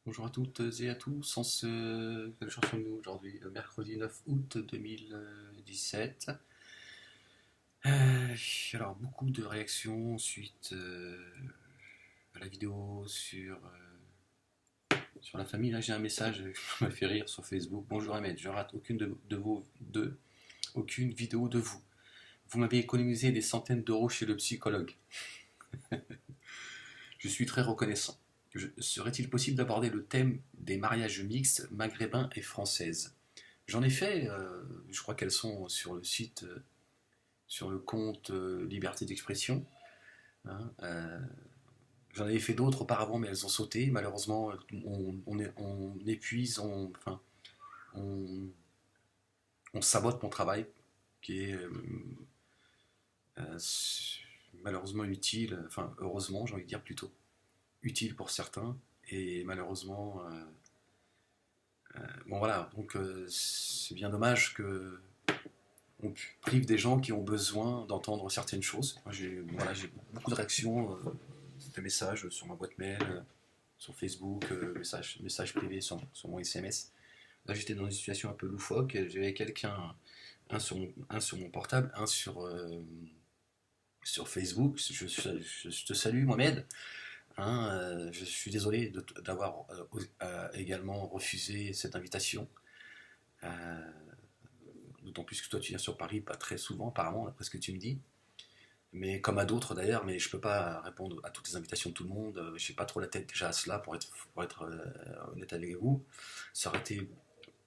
Bonjour à toutes et à tous, quel jour sommes-nous aujourd'hui? Mercredi 9 août 2017. Euh, alors, beaucoup de réactions suite à la vidéo sur la famille. Là, j'ai un message qui m'a fait rire sur Facebook. Bonjour Ahmed, je rate aucune aucune vidéo de vous. Vous m'avez économisé des centaines d'euros chez le psychologue. Je suis très reconnaissant. Serait-il possible d'aborder le thème des mariages mixtes maghrébins et françaises? J'en ai fait, je crois qu'elles sont sur le site, sur le compte Liberté d'expression, hein. J'en avais fait d'autres auparavant, mais elles ont sauté. Malheureusement, on épuise, on, on sabote mon travail, qui est euh, malheureusement utile, enfin heureusement, j'ai envie de dire plutôt, utile pour certains, et malheureusement, bon voilà, donc c'est bien dommage que on prive des gens qui ont besoin d'entendre certaines choses. Moi, j'ai beaucoup de réactions, de messages sur ma boîte mail, sur Facebook, messages privés sur mon SMS. Là, j'étais dans une situation un peu loufoque. J'avais quelqu'un, un sur mon portable, un sur Facebook. Je te salue, Mohamed. Hein, je suis désolé d'avoir également refusé cette invitation. Euh, D'autant plus que toi, tu viens sur Paris pas très souvent, apparemment, d'après ce que tu me dis. Mais comme à d'autres d'ailleurs, mais je peux pas répondre à toutes les invitations de tout le monde. Je n'ai pas trop la tête déjà à cela pour être honnête avec vous. Ça aurait été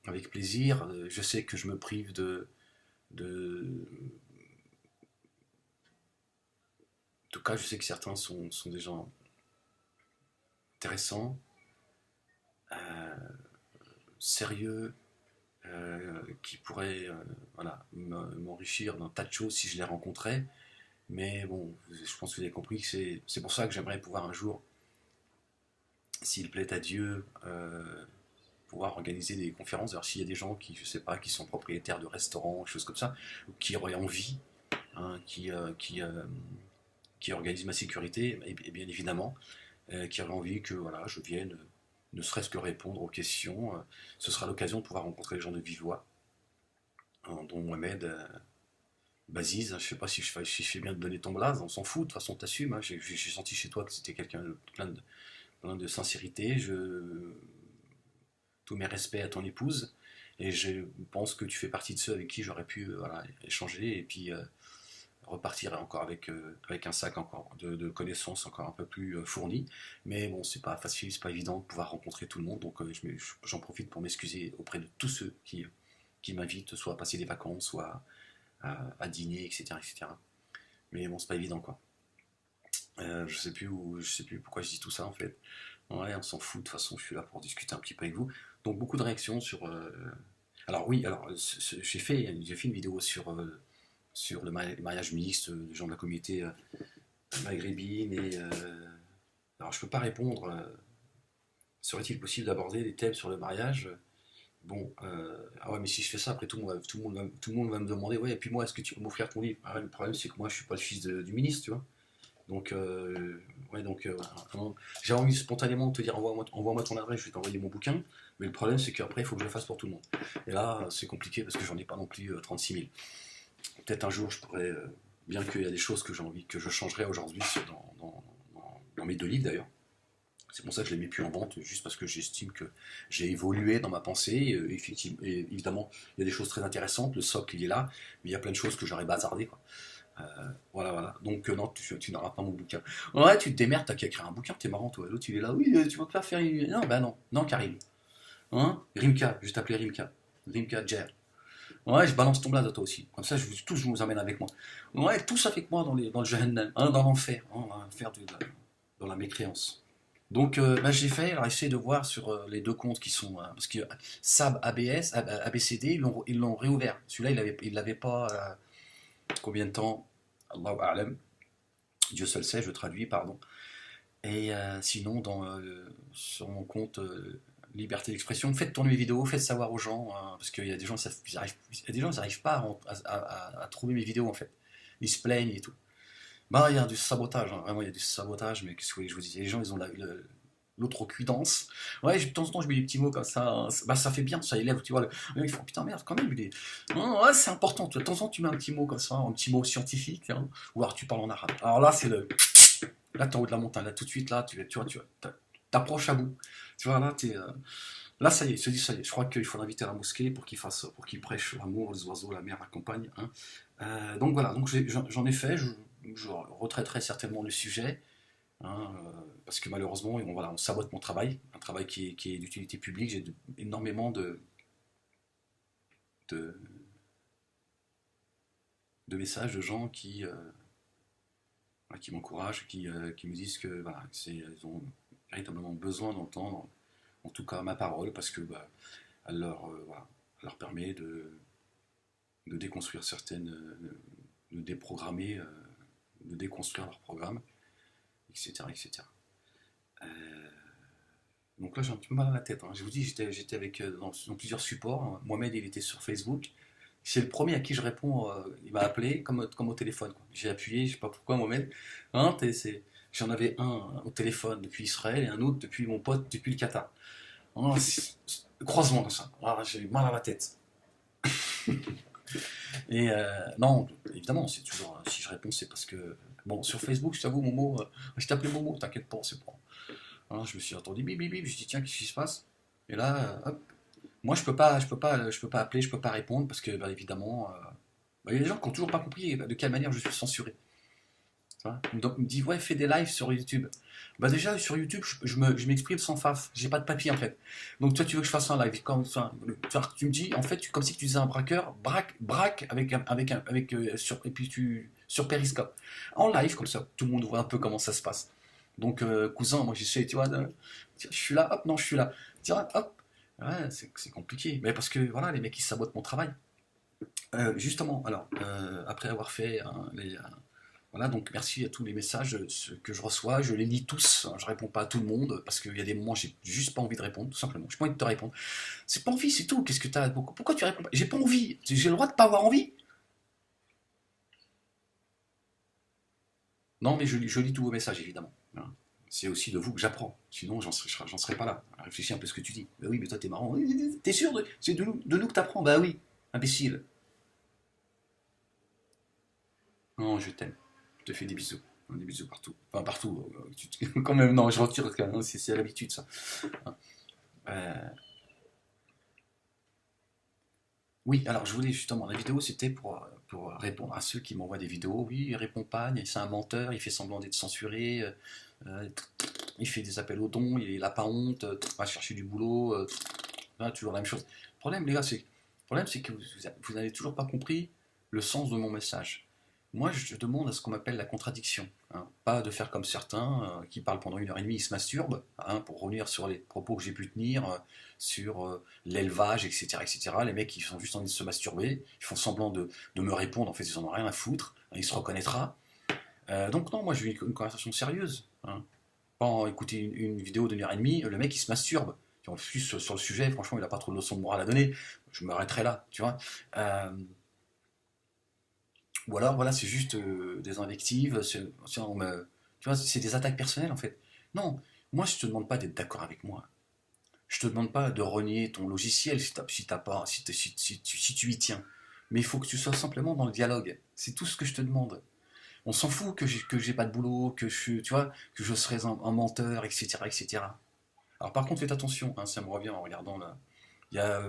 avec plaisir. Je sais que je me prive de. En tout cas, je sais que certains sont des gens intéressants, euh, sérieux, qui pourraient voilà, m'enrichir d'un tas de choses si je les rencontrais. Mais bon, je pense que vous avez compris que c'est pour ça que j'aimerais pouvoir un jour, s'il plaît à Dieu, pouvoir organiser des conférences. Alors s'il y a des gens qui, je sais pas, qui sont propriétaires de restaurants, choses comme ça, ou qui auraient envie, hein, qui organisent ma sécurité, et bien évidemment, qui auraient envie que voilà, je vienne, ne serait-ce que répondre aux questions. Ce sera l'occasion de pouvoir rencontrer les gens de vive voix, hein, dont Mohamed. Baziz, je sais pas si je fais bien de donner ton blaze, on s'en fout, de toute façon t'assumes, hein. J'ai senti chez toi que c'était quelqu'un de plein de sincérité. Tous mes respects à ton épouse. Et je pense que tu fais partie de ceux avec qui j'aurais pu voilà, échanger et puis repartir encore avec un sac encore de connaissances encore un peu plus fourni. Mais bon, c'est pas facile, c'est pas évident de pouvoir rencontrer tout le monde. Donc j'en profite pour m'excuser auprès de tous ceux qui m'invitent, soit à passer des vacances, soit à dîner, etc., etc. Mais bon, c'est pas évident quoi. Je sais plus pourquoi je dis tout ça en fait. Ouais, on s'en fout, de toute façon, je suis là pour discuter un petit peu avec vous. Donc, beaucoup de réactions sur. Alors, oui, alors, j'ai fait une vidéo sur le mariage mixte des gens de la communauté maghrébine et. Alors, je peux pas répondre. Serait-il possible d'aborder des thèmes sur le mariage? Bon, ah ouais, mais si je fais ça, après tout le monde va me demander, ouais, et puis moi, est-ce que tu peux m'offrir ton livre? Ah ouais, le problème, c'est que moi, je suis pas le fils du ministre, tu vois. Donc, ouais, donc voilà. J'ai envie spontanément de te dire envoie-moi ton adresse, je vais t'envoyer mon bouquin. Mais le problème, c'est qu'après, il faut que je le fasse pour tout le monde. Et là, c'est compliqué parce que j'en ai pas non plus 36 000. Peut-être un jour, je pourrais, bien qu'il y a des choses que j'ai envie que je changerais aujourd'hui dans mes deux livres d'ailleurs. C'est pour ça que je les mets plus en vente, juste parce que j'estime que j'ai évolué dans ma pensée. Effectivement, et évidemment, il y a des choses très intéressantes, le socle il est là, mais il y a plein de choses que j'aurais bazardé, quoi. Voilà, voilà. Donc, non, tu n'auras pas mon bouquin. Ouais, tu te démerdes, t'as qu'à écrire un bouquin, t'es marrant, toi. L'autre, il est là, oui, tu vas pas faire une. Non, bah non, non, Karim. Hein? Rimka, je vais t'appeler Rimka. Rimka Jer. Ouais, je balance ton blaze à toi aussi. Comme ça, tous, je vous amène avec moi. Ouais, tous avec moi dans le Jahannam, hein, dans l'enfer, hein, dans la mécréance. Donc, bah, j'ai fait, alors essayer de voir sur les deux comptes qui sont. Parce que SAB, ABS, ABCD, ils l'ont réouvert. Celui-là, il l'avait pas. Combien de temps? Allahu A'lam. Dieu seul sait, je traduis, pardon. Et sinon, sur mon compte Liberté d'expression, faites tourner mes vidéos, faites savoir aux gens, parce qu'il y a des gens, il y a des gens, ils n'arrivent pas à trouver mes vidéos en fait. Ils se plaignent et tout. Bah, il y a du sabotage, hein, vraiment, il y a du sabotage, mais qu'est-ce que vous voulez que je vous dise? Les gens, ils ont l'outrecuidance. Ouais, de temps en temps, je mets des petits mots comme ça, hein. Bah, ça fait bien, ça élève, tu vois. Le mec, il fait, oh, putain, merde, quand même, non, ouais, c'est important. De temps en temps, tu mets un petit mot comme ça, un petit mot scientifique, hein, ou alors tu parles en arabe. Alors là, c'est le. Là, t'es en haut de la montagne, là, tout de suite, là, tu vois, t'approches à bout. Tu vois, là, là, ça y est, il se dit, ça y est, je crois qu'il faut l'inviter à la mosquée pour qu'il prêche l'amour, les oiseaux, la mer, la campagne, hein. Donc voilà, donc j'en ai fait, je retraiterai certainement le sujet, hein, parce que malheureusement, voilà, on sabote mon travail, un travail qui est d'utilité publique. J'ai énormément de, de messages de gens qui m'encouragent, qui me disent que voilà, ils ont véritablement besoin d'entendre, en tout cas ma parole, parce que bah, voilà, elle leur permet de déconstruire de déprogrammer, de déconstruire leur programme, etc. etc. Euh, donc là, j'ai un petit peu mal à la tête, hein. Je vous dis, j'étais avec dans plusieurs supports, hein. Mohamed, il était sur Facebook. C'est le premier à qui je réponds. Il m'a appelé comme au téléphone, quoi. J'ai appuyé, je sais pas pourquoi, Mohamed. Hein, j'en avais un au téléphone depuis Israël et un autre depuis mon pote depuis le Qatar. Hein, croisement comme ça. Ah, j'ai mal à la tête. Et non, évidemment, c'est toujours. Si je réponds, c'est parce que. Bon, sur Facebook, je t'avoue, Momo, je t'appelais Momo, t'inquiète pas, c'est pas. Hein, je me suis entendu bip bip bip, je dis tiens, qu'est-ce qui se passe? Et là, hop. Moi, je peux pas appeler, je peux pas répondre parce que, bah, évidemment, bah, il y a des gens qui n'ont toujours pas compris de quelle manière je suis censuré. Tu vois. Donc, il me dit ouais, fais des lives sur YouTube. Bah déjà sur YouTube, je m'exprime sans faf, j'ai pas de papier en fait. Donc toi, tu veux que je fasse un live? Enfin, tu me dis en fait, comme si tu disais un braqueur, braque et puis sur Periscope, en live comme ça, tout le monde voit un peu comment ça se passe. Donc cousin, moi j'essaie, tu vois, tiens, je suis là, hop, non, je suis là, tiens, hop. Ouais, c'est compliqué, mais parce que voilà, les mecs ils sabotent mon travail. Justement, alors après avoir fait hein, voilà, donc merci à tous les messages que je reçois, je les lis tous, hein. Je réponds pas à tout le monde parce qu'il y a des moments où j'ai juste pas envie de répondre, tout simplement. J'ai pas envie de te répondre. C'est pas envie, c'est tout. Qu'est-ce que t'as? Pourquoi tu réponds pas? J'ai pas envie. J'ai le droit de pas avoir envie. Non, mais je lis tous vos messages évidemment, hein. C'est aussi de vous que j'apprends. Sinon, j'en serais pas là. Réfléchis un peu à ce que tu dis. Bah oui, mais toi t'es marrant. T'es sûr c'est de nous que t'apprends? Bah oui, imbécile. Non, je t'aime. Je te fais des bisous. Des bisous partout. Enfin, partout. Quand même, non, je retire quand même. C'est à l'habitude, ça. Hein. Euh, oui, alors je voulais justement, la vidéo, c'était pour répondre à ceux qui m'envoient des vidéos. Oui, il répond pas, c'est un menteur, il fait semblant d'être censuré, euh, il fait des appels aux dons, il a pas honte, va chercher du boulot, toujours la même chose. Le problème, les gars, c'est que vous n'avez toujours pas compris le sens de mon message. Moi, je demande à ce qu'on m'appelle la contradiction, hein. Pas de faire comme certains qui parlent pendant 1 heure et demie, ils se masturbent, hein, pour revenir sur les propos que j'ai pu tenir, sur l'élevage, etc., etc. Les mecs, ils sont juste envie de se masturber, ils font semblant de me répondre, en fait, ils en ont rien à foutre, hein, il se reconnaîtra. Donc non, moi, je veux une conversation sérieuse, hein. Pas écouter une vidéo d'1 heure et demie, le mec, il se masturbe. En plus, sur le sujet, franchement, il n'a pas trop de leçons de morale à donner, je m'arrêterai là, tu vois. Euh, ou alors, voilà, c'est juste des invectives, tu vois, c'est des attaques personnelles en fait. Non, moi je te demande pas d'être d'accord avec moi. Je te demande pas de renier ton logiciel si t'as pas, si tu y tiens. Mais il faut que tu sois simplement dans le dialogue. C'est tout ce que je te demande. On s'en fout que j'ai pas de boulot, tu vois, que je serais un menteur, etc., etc. Alors par contre, faites attention, hein, ça me revient en regardant là. Il y a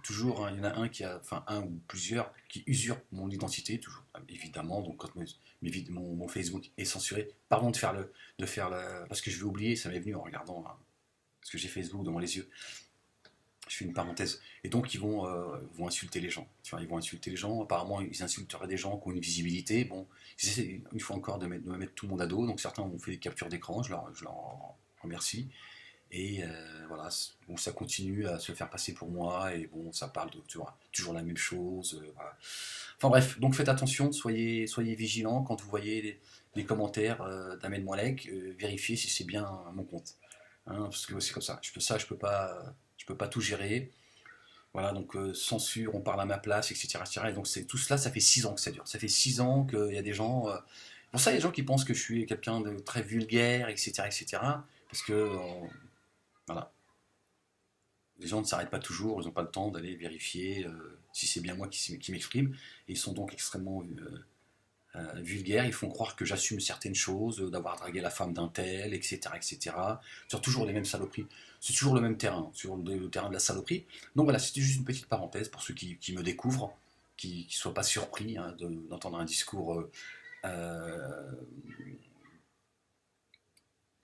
toujours, hein, il y en a un enfin un ou plusieurs qui usurpent mon identité, toujours, évidemment. Donc quand mon Facebook est censuré, pardon parce que je vais oublier, ça m'est venu en regardant, hein, parce que j'ai Facebook devant les yeux. Je fais une parenthèse. Et donc ils vont insulter les gens. Tu vois, ils vont insulter les gens. Apparemment, ils insulteraient des gens qui ont une visibilité. Bon, ils essaient une fois encore de me mettre tout le monde à dos. Donc certains ont fait des captures d'écran. Je leur remercie. Et voilà, bon, ça continue à se faire passer pour moi, et bon, ça parle de tu vois, toujours la même chose. Voilà. Enfin bref, donc faites attention, soyez vigilants quand vous voyez les commentaires d'Ahmed Moalek, vérifiez si c'est bien mon compte. Hein, parce que c'est comme ça, je peux pas tout gérer. Voilà, donc censure, on parle à ma place, etc. etc. Et donc tout cela, ça fait 6 ans que ça dure. Ça fait 6 ans qu'il y a des gens. Pour ça, il y a des gens qui pensent que je suis quelqu'un de très vulgaire, etc. etc. Parce que Voilà. Les gens ne s'arrêtent pas toujours, ils n'ont pas le temps d'aller vérifier si c'est bien moi qui m'exprime, et ils sont donc extrêmement vulgaires, ils font croire que j'assume certaines choses, d'avoir dragué la femme d'un tel, etc., etc. Sur toujours les mêmes saloperies. C'est toujours le même terrain, sur le terrain de la saloperie. Donc voilà, c'était juste une petite parenthèse pour ceux qui me découvrent, qui ne soient pas surpris hein, d'entendre un discours euh,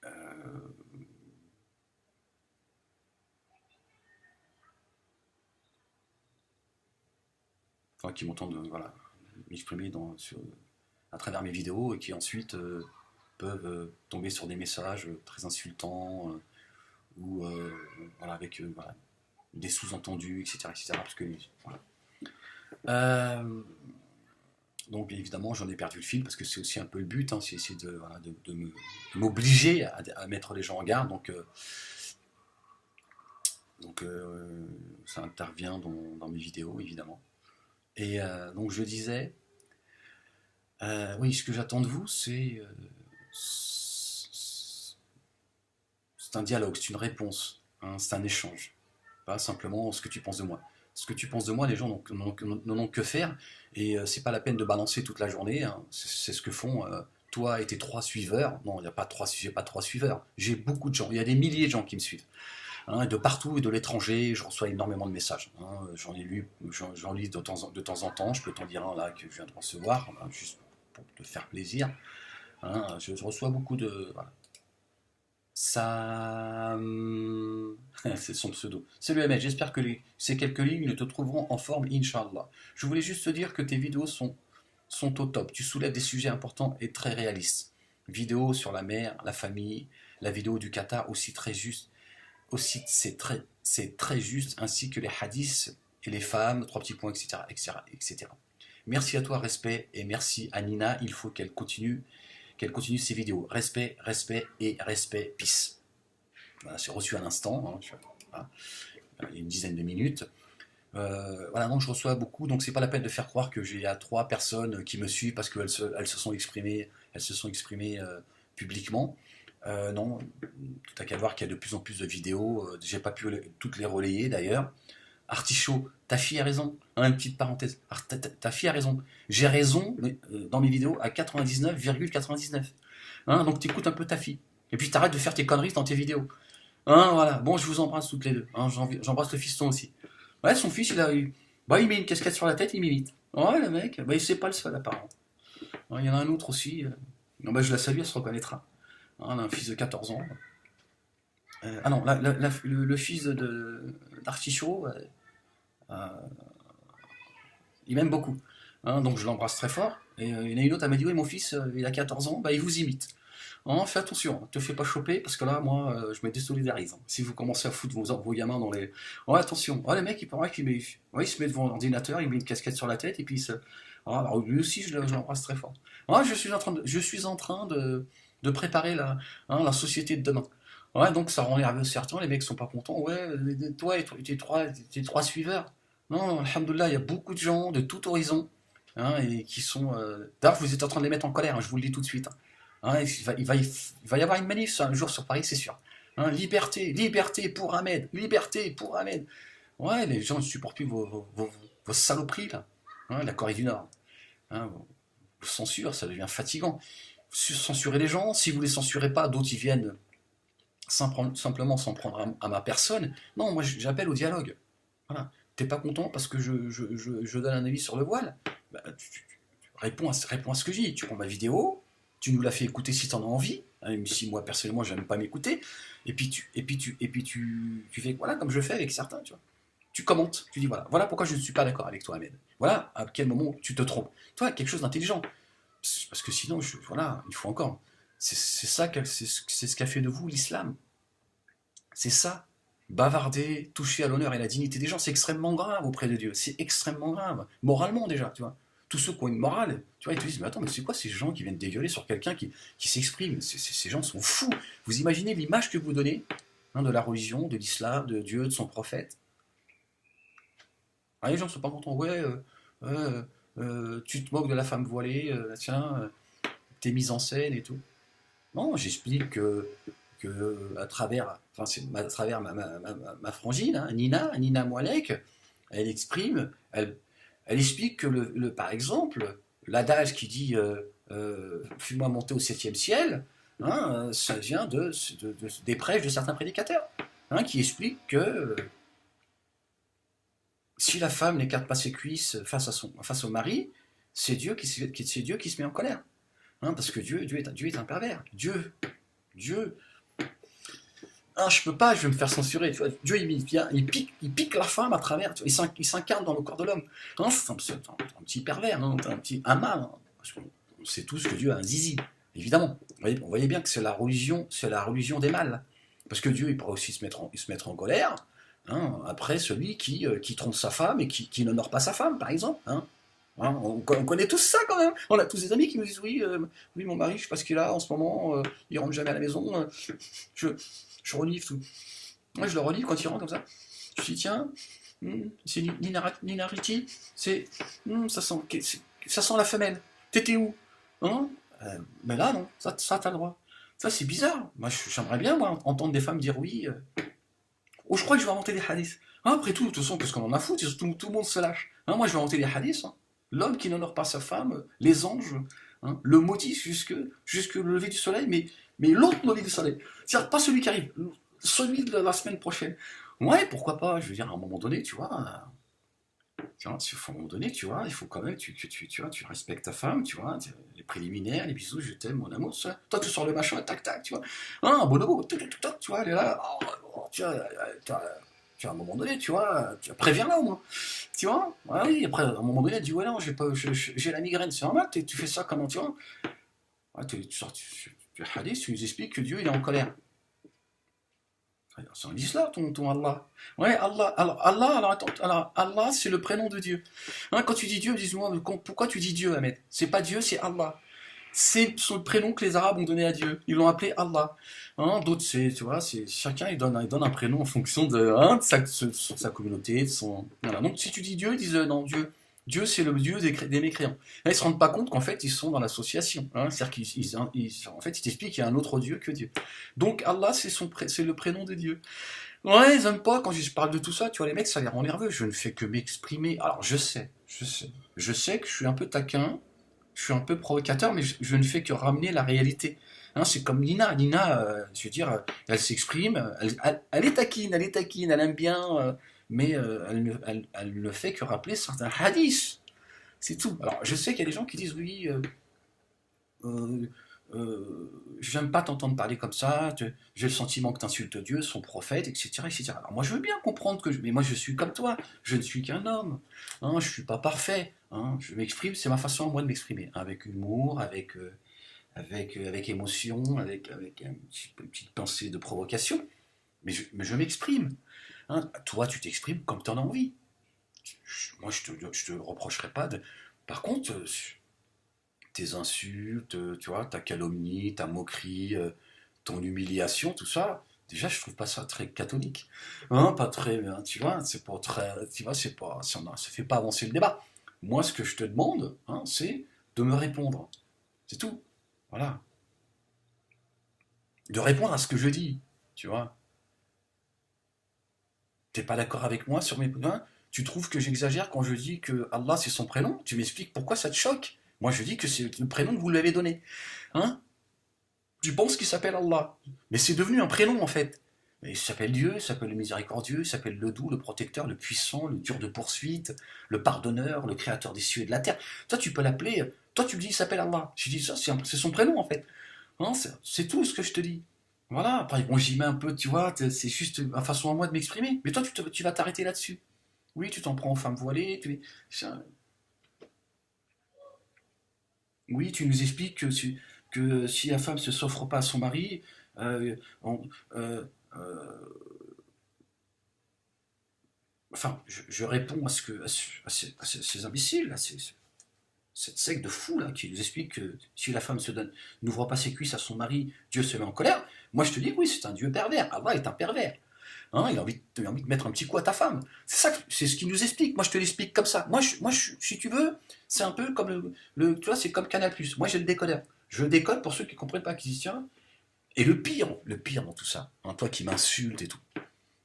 euh, enfin, qui m'entendent voilà, m'exprimer à travers mes vidéos et qui ensuite peuvent tomber sur des messages très insultants ou voilà, avec voilà, des sous-entendus, etc., etc. Parce que, voilà. Euh, donc évidemment j'en ai perdu le fil parce que c'est aussi un peu le but, hein, c'est essayer voilà, de m'obliger à mettre les gens en garde. Donc ça intervient dans mes vidéos évidemment. Et donc je disais, oui, ce que j'attends de vous, c'est un dialogue, c'est une réponse, hein, c'est un échange. Pas simplement ce que tu penses de moi. Ce que tu penses de moi, les gens n'en ont que faire, et c'est pas la peine de balancer toute la journée, hein. C'est ce que font toi et tes 3 suiveurs. Non, il n'y a pas j'ai pas 3 suiveurs, j'ai beaucoup de gens, il y a des milliers de gens qui me suivent. Hein, de partout et de l'étranger, je reçois énormément de messages. Hein, j'en lis de temps en temps, je peux t'en dire un là que je viens de recevoir, hein, juste pour te faire plaisir. Hein, je reçois beaucoup de. Voilà. Ça. C'est son pseudo. Salut Ahmed, j'espère que ces quelques lignes te trouveront en forme, Inch'Allah. Je voulais juste te dire que tes vidéos sont au top. Tu soulèves des sujets importants et très réalistes. Vidéos sur la mer, la famille, la vidéo du Qatar aussi très juste. Aussi, c'est très juste, ainsi que les hadiths et les femmes, 3 petits points, etc., etc., etc. Merci à toi, respect, et merci à Nina. Il faut qu'elle continue ses vidéos. Respect, respect et respect, peace. Voilà, c'est reçu à l'instant, hein, voilà, il y a une dizaine de minutes. Voilà, donc je reçois beaucoup, donc c'est pas la peine de faire croire que j'ai 3 personnes qui me suivent parce elles se sont exprimées publiquement. Non, tout à qu'à voir qu'il y a de plus en plus de vidéos, j'ai pas pu toutes les relayer d'ailleurs. Artichaut, ta fille a raison. Hein, une petite parenthèse. Ta fille a raison. J'ai raison dans mes vidéos à 99,99. Hein, donc t'écoutes un peu ta fille. Et puis t'arrêtes de faire tes conneries dans tes vidéos. Hein, voilà. Bon, je vous embrasse toutes les deux. Hein, j'embrasse le fiston aussi. Ouais, son fils, bah, il met une casquette sur la tête, il m'imite. Ouais, le mec, bah, c'est pas le seul apparemment. Il y en a un autre aussi. Non, bah, je la salue, elle se reconnaîtra. Hein, elle a un fils de 14 ans. Ah non, le fils d'Artichaut, euh, il m'aime beaucoup. Hein, donc je l'embrasse très fort. Et il y en a une autre, elle m'a dit, oui, mon fils, il a 14 ans, bah, il vous imite. Hein, fais attention, te fais pas choper, parce que là, moi, je me désolidarise. Hein. Si vous commencez à foutre vos gamins dans les... Ouais, attention. Ouais, le mec, il paraît il se met devant l'ordinateur, il met une casquette sur la tête, et puis il se... Ah, alors, lui aussi, je l'embrasse très fort. Ouais, je suis en train de préparer la société de demain. Ouais, donc ça rend nerveux certains, les mecs sont pas contents. Ouais, toi et tes 3 suiveurs. Non, alhamdoulilah, il y a beaucoup de gens de tout horizon hein, et qui sont. D'ailleurs, vous êtes en train de les mettre en colère, hein, je vous le dis tout de suite. Hein. Hein, il va y avoir une manif un jour sur Paris, c'est sûr. Hein, liberté, liberté pour Ahmed, liberté pour Ahmed. Ouais, les gens ne supportent plus vos saloperies, là. Hein, la Corée du Nord. Hein, vos censures, ça devient fatigant. Censurez les gens, si vous les censurez pas, d'autres y viennent simplement s'en prendre à ma personne. Non, moi j'appelle au dialogue. Voilà. T'es pas content parce que je donne un avis sur le voile bah, réponds à ce que je dis. Tu prends ma vidéo, tu nous la fais écouter si t'en as envie, hein, même si moi personnellement j'aime pas m'écouter, et puis tu fais voilà comme je fais avec certains, tu vois. Tu commentes, tu dis voilà pourquoi je ne suis pas d'accord avec toi, Ahmed. Voilà à quel moment tu te trompes. Toi, quelque chose d'intelligent. Parce que sinon, voilà, il faut encore. C'est ça, c'est ce qu'a fait de vous l'islam. C'est ça. Bavarder, toucher à l'honneur et la dignité des gens, c'est extrêmement grave auprès de Dieu. C'est extrêmement grave. Moralement déjà, tu vois. Tous ceux qui ont une morale, tu vois, ils te disent, mais attends, mais c'est quoi ces gens qui viennent dégueuler sur quelqu'un qui s'exprime ces gens sont fous. Vous imaginez l'image que vous donnez hein, de la religion, de l'islam, de Dieu, de son prophète. Ah, les gens sont pas contents. Ouais, tu te moques de la femme voilée, tiens, t'es mise en scène et tout. Non, j'explique que à travers, enfin, à travers ma frangine, hein, Nina Moalek, elle exprime, elle explique que, par exemple, l'adage qui dit fais-moi monter au septième ciel, hein, ça vient des prêches de certains prédicateurs, hein, qui expliquent que si la femme n'écarte pas ses cuisses face au mari, c'est Dieu qui se met en colère. Hein, parce que Dieu est un pervers. Dieu, je peux pas, je vais me faire censurer. Tu vois. Dieu, il pique la femme à travers, tu vois, il s'incarne dans le corps de l'homme. Hein, c'est un petit pervers, hein, un mâle. Hein. On sait tous que Dieu a un zizi, évidemment. On voyait bien que c'est la religion des mâles. Parce que Dieu, il pourrait aussi se mettre en colère, hein, après celui qui trompe sa femme et qui n'honore pas sa femme, par exemple. Hein. Hein, on connaît tous ça quand même. On a tous des amis qui nous disent oui mon mari, je sais pas ce qu'il a en ce moment, il rentre jamais à la maison, je relivre tout. Moi je le relivre quand il rentre comme ça. Je dis tiens, c'est Nina Ricci, ça sent la femelle. T'étais où? Hein? Mais là non, ça t'as le droit. Ça c'est bizarre. Moi j'aimerais bien entendre des femmes dire oui. Oh je crois que je vais inventer des hadiths. Hein, après tout, de toute façon, qu'est-ce qu'on en a foutu? Tout le monde se lâche. Hein, moi je vais inventer des hadiths. Hein. L'homme qui n'honore pas sa femme, les anges, hein, le maudissent jusque le lever du soleil, mais l'autre lever du soleil. C'est-à-dire pas celui qui arrive, celui de la semaine prochaine. Ouais, pourquoi pas, je veux dire, à un moment donné, tu vois, à un moment donné, tu vois, il faut quand même tu vois, tu respectes ta femme, tu vois, les préliminaires, les bisous, je t'aime, mon amour, ça. Toi, tu sors le machin, tac, tac, tu vois. Hein, un bonobo, tac, tac, tac, tu vois, elle est là, tu vois, à un moment donné, tu vois, tu préviens là au moins. Tu vois? Ah oui, après, à un moment donné, elle dit ouais, non, j'ai la migraine, c'est normal, tu fais ça comment, tu vois? Ouais, tu sors, tu hadith, tu nous expliques que Dieu il est en colère. C'est en islam ton Allah. Ouais, Allah, c'est le prénom de Dieu. Hein, quand tu dis Dieu, dis-moi, pourquoi tu dis Dieu, Ahmed? C'est pas Dieu, c'est Allah. C'est le prénom que les Arabes ont donné à Dieu. Ils l'ont appelé Allah. Hein, d'autres, tu vois, chacun il donne un prénom en fonction de sa communauté, de son. Voilà. Donc si tu dis Dieu, ils disent non, Dieu c'est le Dieu des mécréants. Là, ils se rendent pas compte qu'en fait ils sont dans l'association. Hein, c'est-à-dire en fait ils t'expliquent qu'il y a un autre Dieu que Dieu. Donc Allah c'est le prénom de Dieu. Ouais, ils aiment pas quand je parle de tout ça. Tu vois, les mecs ça les rend nerveux. Je ne fais que m'exprimer. Alors je sais que je suis un peu taquin. Je suis un peu provocateur, mais je ne fais que ramener la réalité. Hein, c'est comme Nina. Nina, je veux dire, elle s'exprime, elle est taquine, elle aime bien, mais elle ne fait que rappeler certains hadiths. C'est tout. Alors, je sais qu'il y a des gens qui disent oui, euh, j'aime pas t'entendre parler comme ça, j'ai le sentiment que tu insultes Dieu, son prophète, etc., etc. Alors moi je veux bien comprendre mais moi je suis comme toi, je ne suis qu'un homme, hein, je suis pas parfait, hein, je m'exprime, c'est ma façon à moi de m'exprimer, hein, avec humour, avec émotion, avec une petite pensée de provocation, mais je m'exprime. Hein. Toi tu t'exprimes comme tu en as envie. Moi je te reprocherai pas de... Par contre, tes insultes, tu vois, ta calomnie, ta moquerie, ton humiliation, tout ça, déjà je trouve pas ça très catholique. Hein, pas très, hein, tu vois, c'est pas très, tu vois, ça fait pas avancer le débat. Moi, ce que je te demande, hein, c'est de me répondre. C'est tout. Voilà. De répondre à ce que je dis, tu vois. T'es pas d'accord avec moi sur mes points? Tu trouves que j'exagère quand je dis que Allah c'est son prénom? Tu m'expliques pourquoi ça te choque? Moi je dis que c'est le prénom que vous lui avez donné. Hein? Tu penses qu'il s'appelle Allah. Mais c'est devenu un prénom en fait. Mais il s'appelle Dieu, il s'appelle le miséricordieux, il s'appelle le doux, le protecteur, le puissant, le dur de poursuite, le pardonneur, le créateur des cieux et de la terre. Toi tu peux l'appeler, toi tu me dis il s'appelle Allah. Je dis ça, c'est son prénom en fait. Hein, c'est tout ce que je te dis. Voilà, après bon, j'y mets un peu, tu vois, c'est juste ma façon à moi de m'exprimer. Mais toi tu vas t'arrêter là-dessus. Oui, tu t'en prends aux femmes voilées, oui, tu nous expliques que si la femme ne s'offre pas à son mari, euh, on- euh, euh, enfin, je réponds à ces imbéciles, cette secte de fous là, qui nous explique que si la femme n'ouvre pas ses cuisses à son mari, Dieu se met en colère. Moi, je te dis, oui, c'est un Dieu pervers. Allah est un pervers. Hein, il a envie de mettre un petit coup à ta femme. C'est ce qu'il nous explique. Moi, je te l'explique comme ça. Si tu veux, c'est un peu comme tu vois, c'est comme Canal+. Moi, j'ai le décodeur. Je le décode pour ceux qui ne comprennent pas, qui disent, tiens, Et le pire dans tout ça, hein, toi qui m'insultes et tout,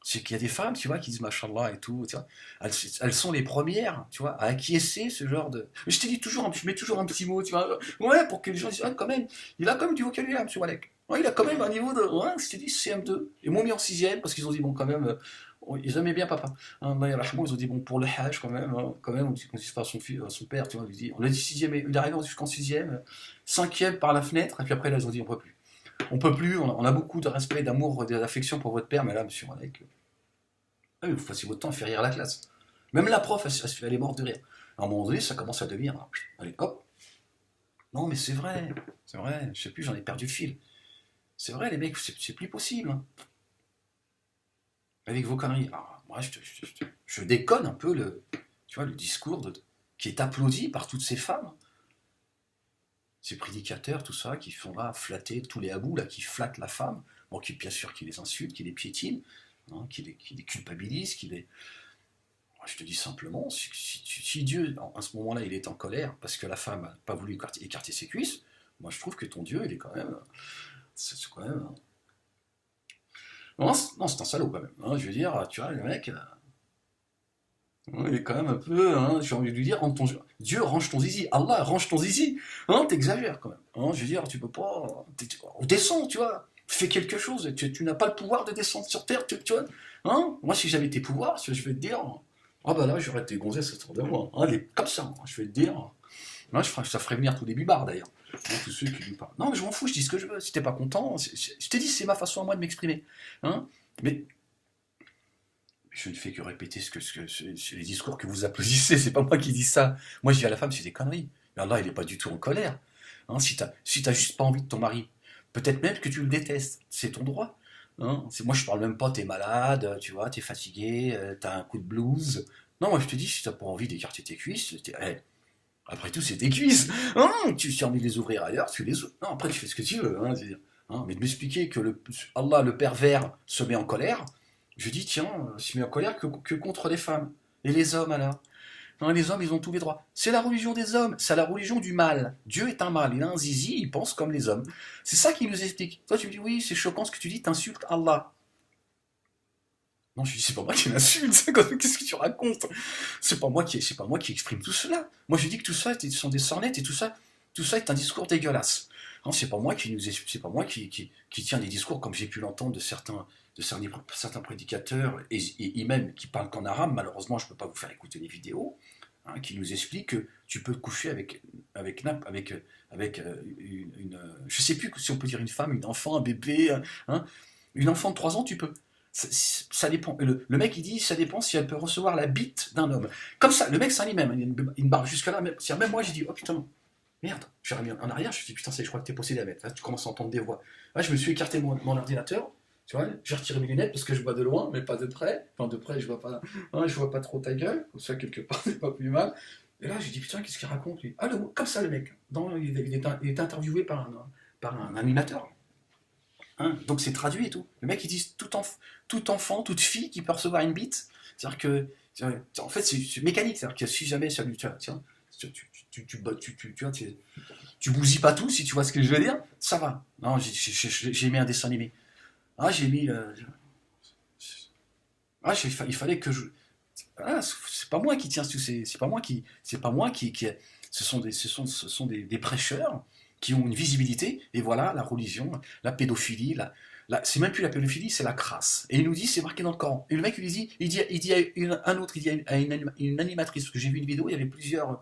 c'est qu'il y a des femmes, tu vois, qui disent machallah et tout, tu vois, elles sont les premières, tu vois, à acquiescer ce genre de. Je te dis toujours, je mets toujours un petit mot, tu vois, ouais, pour que les gens disent, ah, quand même, il a quand même du vocabulaire, M. Walek. Ouais, il a quand même un niveau de, ouais, je te dis, CM2. Ils m'ont mis en sixième parce qu'ils ont dit, bon, quand même, ils aimaient bien papa. Hein, Allah yarhamou, ils ont dit, bon, pour le Hajj, quand même, on dit pas à son, fils, à son père, tu vois, on a dit sixième, il est arrivé jusqu'en sixième, cinquième par la fenêtre, et puis après, là, ils ont dit, on peut plus. On peut plus, on a beaucoup de respect, d'amour, d'affection pour votre père, mais là, monsieur Walek, ah oui, vous passez votre temps à faire rire la classe. Même la prof, elle est morte de rire. À un moment donné, ça commence à devenir. Allez, hop. Non, mais c'est vrai, je sais plus, j'en ai perdu le fil. C'est vrai, les mecs, c'est plus possible. Hein. Avec vos conneries. Alors, moi, je déconne un peu tu vois, le discours qui est applaudi par toutes ces femmes, ces prédicateurs, tout ça, qui font là flatter tous les abous, là, qui flattent la femme, bon, qui, bien sûr, qui les insultent, qui les piétinent, hein, qui les culpabilisent, qui les. Je te dis simplement, si Dieu, à ce moment-là, il est en colère parce que la femme n'a pas voulu écarter ses cuisses, moi je trouve que ton Dieu, il est quand même. C'est quand même. Non, c'est un salaud quand même. Hein, je veux dire, tu vois, le mec, il est quand même un peu. Hein, j'ai envie de lui dire, Dieu, range ton zizi. Allah, range ton zizi. Hein, t'exagères quand même. Hein, je veux dire, tu peux pas. Descends, tu vois. Fais quelque chose. Tu n'as pas le pouvoir de descendre sur terre, tu vois. Hein, moi, si j'avais tes pouvoirs, je vais te dire. Ah bah là, j'aurais tes gonzesses autour de moi. Hein, comme ça, hein, je vais te dire. Moi, ça ferait venir tous les bibards d'ailleurs. Hein, tous ceux qui lui parlent. Non, mais je m'en fous, je dis ce que je veux. Si t'es pas content, je t'ai dit, c'est ma façon à moi de m'exprimer. Hein, mais je ne fais que répéter les discours que vous applaudissez. C'est pas moi qui dis ça. Moi, je dis à la femme, c'est des conneries. Mais Allah, il est pas du tout en colère. Hein, si t'as juste pas envie de ton mari, peut-être même que tu le détestes. C'est ton droit. Hein, moi, je parle même pas, t'es malade, tu vois, t'es fatigué, t'as un coup de blues. Non, moi, je te dis, si t'as pas envie d'écarter tes cuisses, après tout, c'est tes cuisses. Hein, tu as envie de les ouvrir ailleurs, tu les ouvres. Non, après, tu fais ce que tu veux. Hein, hein, mais de m'expliquer que Allah, le pervers, se met en colère, je dis, tiens, il se met en colère que contre les femmes. Et les hommes, alors hein, les hommes, ils ont tous les droits. C'est la religion des hommes, c'est la religion du mal. Dieu est un mal, il a un zizi, il pense comme les hommes. C'est ça qu'il nous explique. Toi, tu me dis, oui, c'est choquant ce que tu dis, t'insultes Allah. Non, je dis, c'est pas moi qui l'insulte, qu'est-ce que tu racontes? C'est pas moi qui exprime tout cela. Moi, je dis que tout ça, ce sont des sornettes et tout ça est un discours dégueulasse. Non, c'est pas moi qui c'est pas moi qui tient des discours comme j'ai pu l'entendre de certains prédicateurs et même qui parlent qu'en arabe. Malheureusement, je peux pas vous faire écouter les vidéos, hein, qui nous expliquent que tu peux coucher avec je sais plus si on peut dire une femme, une enfant, un bébé, hein, une enfant de 3 ans, tu peux. Ça dépend. Le mec, il dit, ça dépend si elle peut recevoir la bite d'un homme. Comme ça, le mec, ça dit même. Il me barre jusque-là. Même moi, j'ai dit, oh putain, merde. Je suis remis en arrière, je me suis dit, putain, je crois que t'es possédé à mettre. Là, tu commences à entendre des voix. Là, je me suis écarté mon ordinateur. Tu vois, j'ai retiré mes lunettes parce que je vois de loin, mais pas de près. Enfin, de près, je vois pas trop ta gueule. Comme ça, quelque part, c'est pas plus mal. Et là, j'ai dit, putain, qu'est-ce qu'il raconte, lui? Ah, comme ça, le mec. Il est interviewé par un animateur. Hein, donc c'est traduit et tout. Le mec, il dit tout enfant, toute fille qui peut recevoir une bite. C'est-à-dire que, en fait, c'est mécanique. C'est-à-dire que si jamais, tiens, tu vois, tu bousilles pas tout, si tu vois ce que je veux dire, ça va. Non, j'ai mis un dessin animé. Ah, j'ai mis. Il fallait que je. Ah, c'est pas moi qui tiens, c'est pas moi ce sont des prêcheurs qui ont une visibilité. Et voilà, la religion, la pédophilie, c'est même plus la pédophilie, c'est la crasse. Et il nous dit, c'est marqué dans le Coran. Et le mec, il dit à un autre, il dit à une animatrice, parce que j'ai vu une vidéo, il y avait plusieurs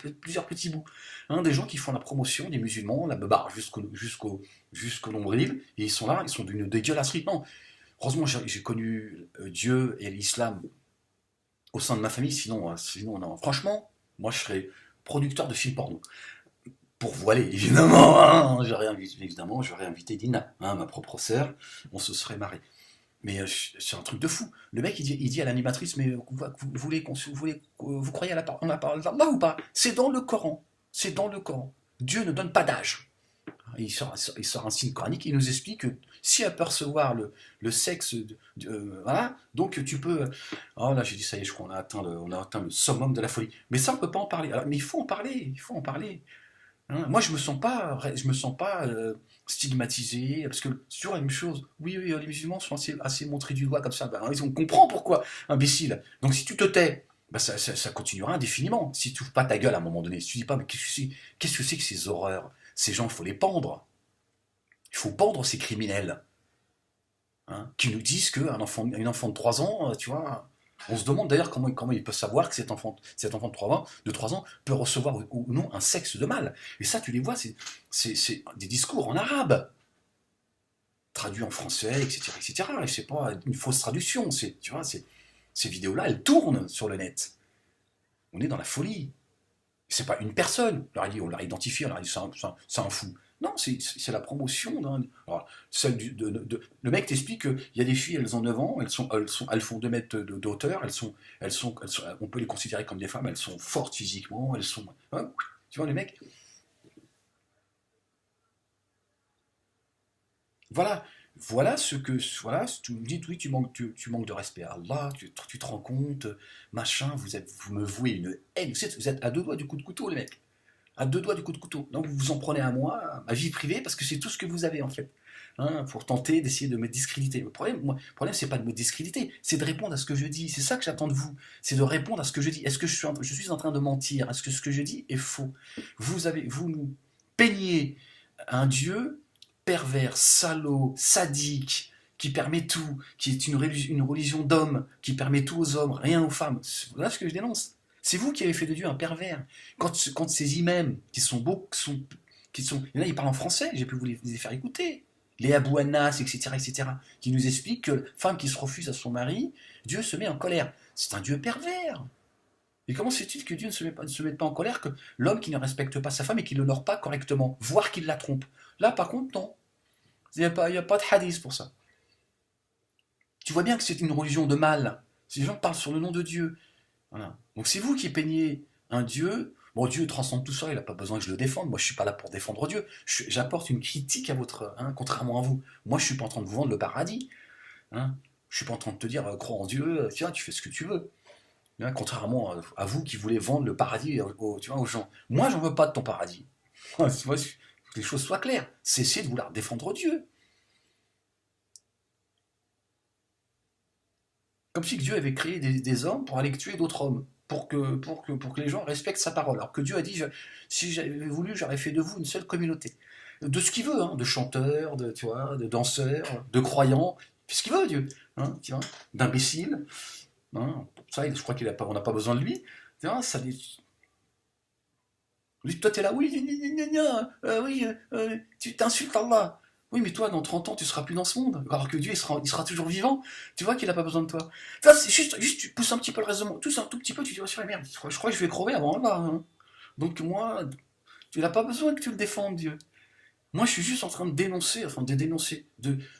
petits bouts, hein, des gens qui font la promotion des musulmans, la beubare jusqu'au nombril, et ils sont là, ils sont d'une dégueulasserie. Non, heureusement, j'ai connu Dieu et l'islam au sein de ma famille, sinon non. Franchement, moi je serais producteur de films porno. Pour voiler, évidemment, hein, j'aurais invité Dina, hein, ma propre sœur, on se serait marré. Mais c'est un truc de fou. Le mec, il dit à l'animatrice, mais vous croyez en la parole d'Allah ou pas? C'est dans le Coran. C'est dans le Coran. Dieu ne donne pas d'âge. Il sort un signe coranique, il nous explique que si elle peut recevoir le sexe, voilà, donc tu peux. Oh là, j'ai dit ça y est, je crois qu'on a atteint le summum de la folie. Mais ça, on peut pas en parler. Alors, mais il faut en parler, il faut en parler. Hein, moi, je me sens pas stigmatisé, parce que c'est toujours la même chose. Oui, oui, les musulmans sont assez montrés du doigt comme ça. Ben, on comprend pourquoi, imbécile. Donc si tu te tais, ben, ça continuera indéfiniment. Si tu ouvres pas ta gueule à un moment donné, si tu dis pas, mais qu'est-ce que c'est que ces horreurs? Ces gens, il faut les pendre. Il faut pendre ces criminels, hein, qui nous disent une enfant de 3 ans, tu vois, on se demande d'ailleurs comment il peut savoir que cet enfant de 3 ans peut recevoir ou non un sexe de mâle. Et ça, tu les vois, c'est des discours en arabe, traduits en français, etc. etc. Et c'est pas une fausse traduction, tu vois, ces vidéos-là, elles tournent sur le net. On est dans la folie. C'est pas une personne. On l'a identifié, on leur a dit c'est un fou. Non, c'est la promotion d'un. Alors, le mec t'explique qu'il y a des filles, elles ont 9 ans, elles font 2 mètres d'auteur, on peut les considérer comme des femmes, elles sont fortes physiquement, elles sont. Hein, tu vois, le mec. Voilà. Voilà, tu me dis, oui, tu manques de respect à Allah, tu te rends compte, machin, vous me vouez une haine, vous êtes à 2 doigts du coup de couteau, les mecs. À 2 doigts du coup de couteau. Donc vous vous en prenez à moi, à ma vie privée, parce que c'est tout ce que vous avez en fait. Hein, pour tenter d'essayer de me discréditer. Le problème c'est pas de me discréditer, c'est de répondre à ce que je dis. C'est ça que j'attends de vous. C'est de répondre à ce que je dis. Est-ce que je suis en train de mentir? Est-ce que ce que je dis est faux? Vous nous peignez un Dieu pervers, salaud, sadique, qui permet tout, qui est une religion d'hommes, qui permet tout aux hommes, rien aux femmes. Voilà ce que je dénonce. C'est vous qui avez fait de Dieu un pervers. Quand ces imams, il y en a, ils parlent en français, j'ai pu les faire écouter. Les Abou Anas, etc., etc., qui nous expliquent que femme qui se refuse à son mari, Dieu se met en colère. C'est un Dieu pervers. Et comment c'est-il que Dieu ne se met pas en colère que l'homme qui ne respecte pas sa femme et qui ne l'honore pas correctement, voire qu'il la trompe? Là, par contre, non. Il y a pas de hadith pour ça. Tu vois bien que c'est une religion de mal. Ces gens parlent sur le nom de Dieu. Voilà. Donc c'est vous qui peignez un Dieu. Bon, Dieu transcende tout ça, il n'a pas besoin que je le défende. Moi, je suis pas là pour défendre Dieu. J'apporte une critique à votre, hein, contrairement à vous. Moi, je suis pas en train de vous vendre le paradis. Hein. Je suis pas en train de te dire, crois en Dieu, tiens, tu fais ce que tu veux. Hein, contrairement à vous qui voulez vendre le paradis tu vois, aux gens. Moi, j'en veux pas de ton paradis. Ouais, que les choses soient claires. Cessez de vouloir défendre Dieu. Comme si Dieu avait créé des hommes pour aller tuer d'autres hommes, pour que les gens respectent sa parole. Alors que Dieu a dit, si j'avais voulu, j'aurais fait de vous une seule communauté. De ce qu'il veut, hein, de chanteurs, tu vois, de danseurs, de croyants, ce qu'il veut, Dieu, hein, tu vois, d'imbéciles. Hein, pour ça, je crois on n'a pas besoin de lui. Tu vois, toi, t'es là, oui, oui, tu t'insultes Allah. Oui, mais toi, dans 30 ans, tu seras plus dans ce monde. Alors que Dieu, il sera toujours vivant. Tu vois qu'il n'a pas besoin de toi. Enfin, c'est juste, tu pousses un petit peu le raisonnement. Tous un tout petit peu, tu dis, oh, sur merde, je crois que je vais crever avant Allah. Hein. Donc, moi, tu n'as pas besoin que tu le défendes, Dieu. Moi, je suis juste en train de dénoncer, enfin, de dénoncer.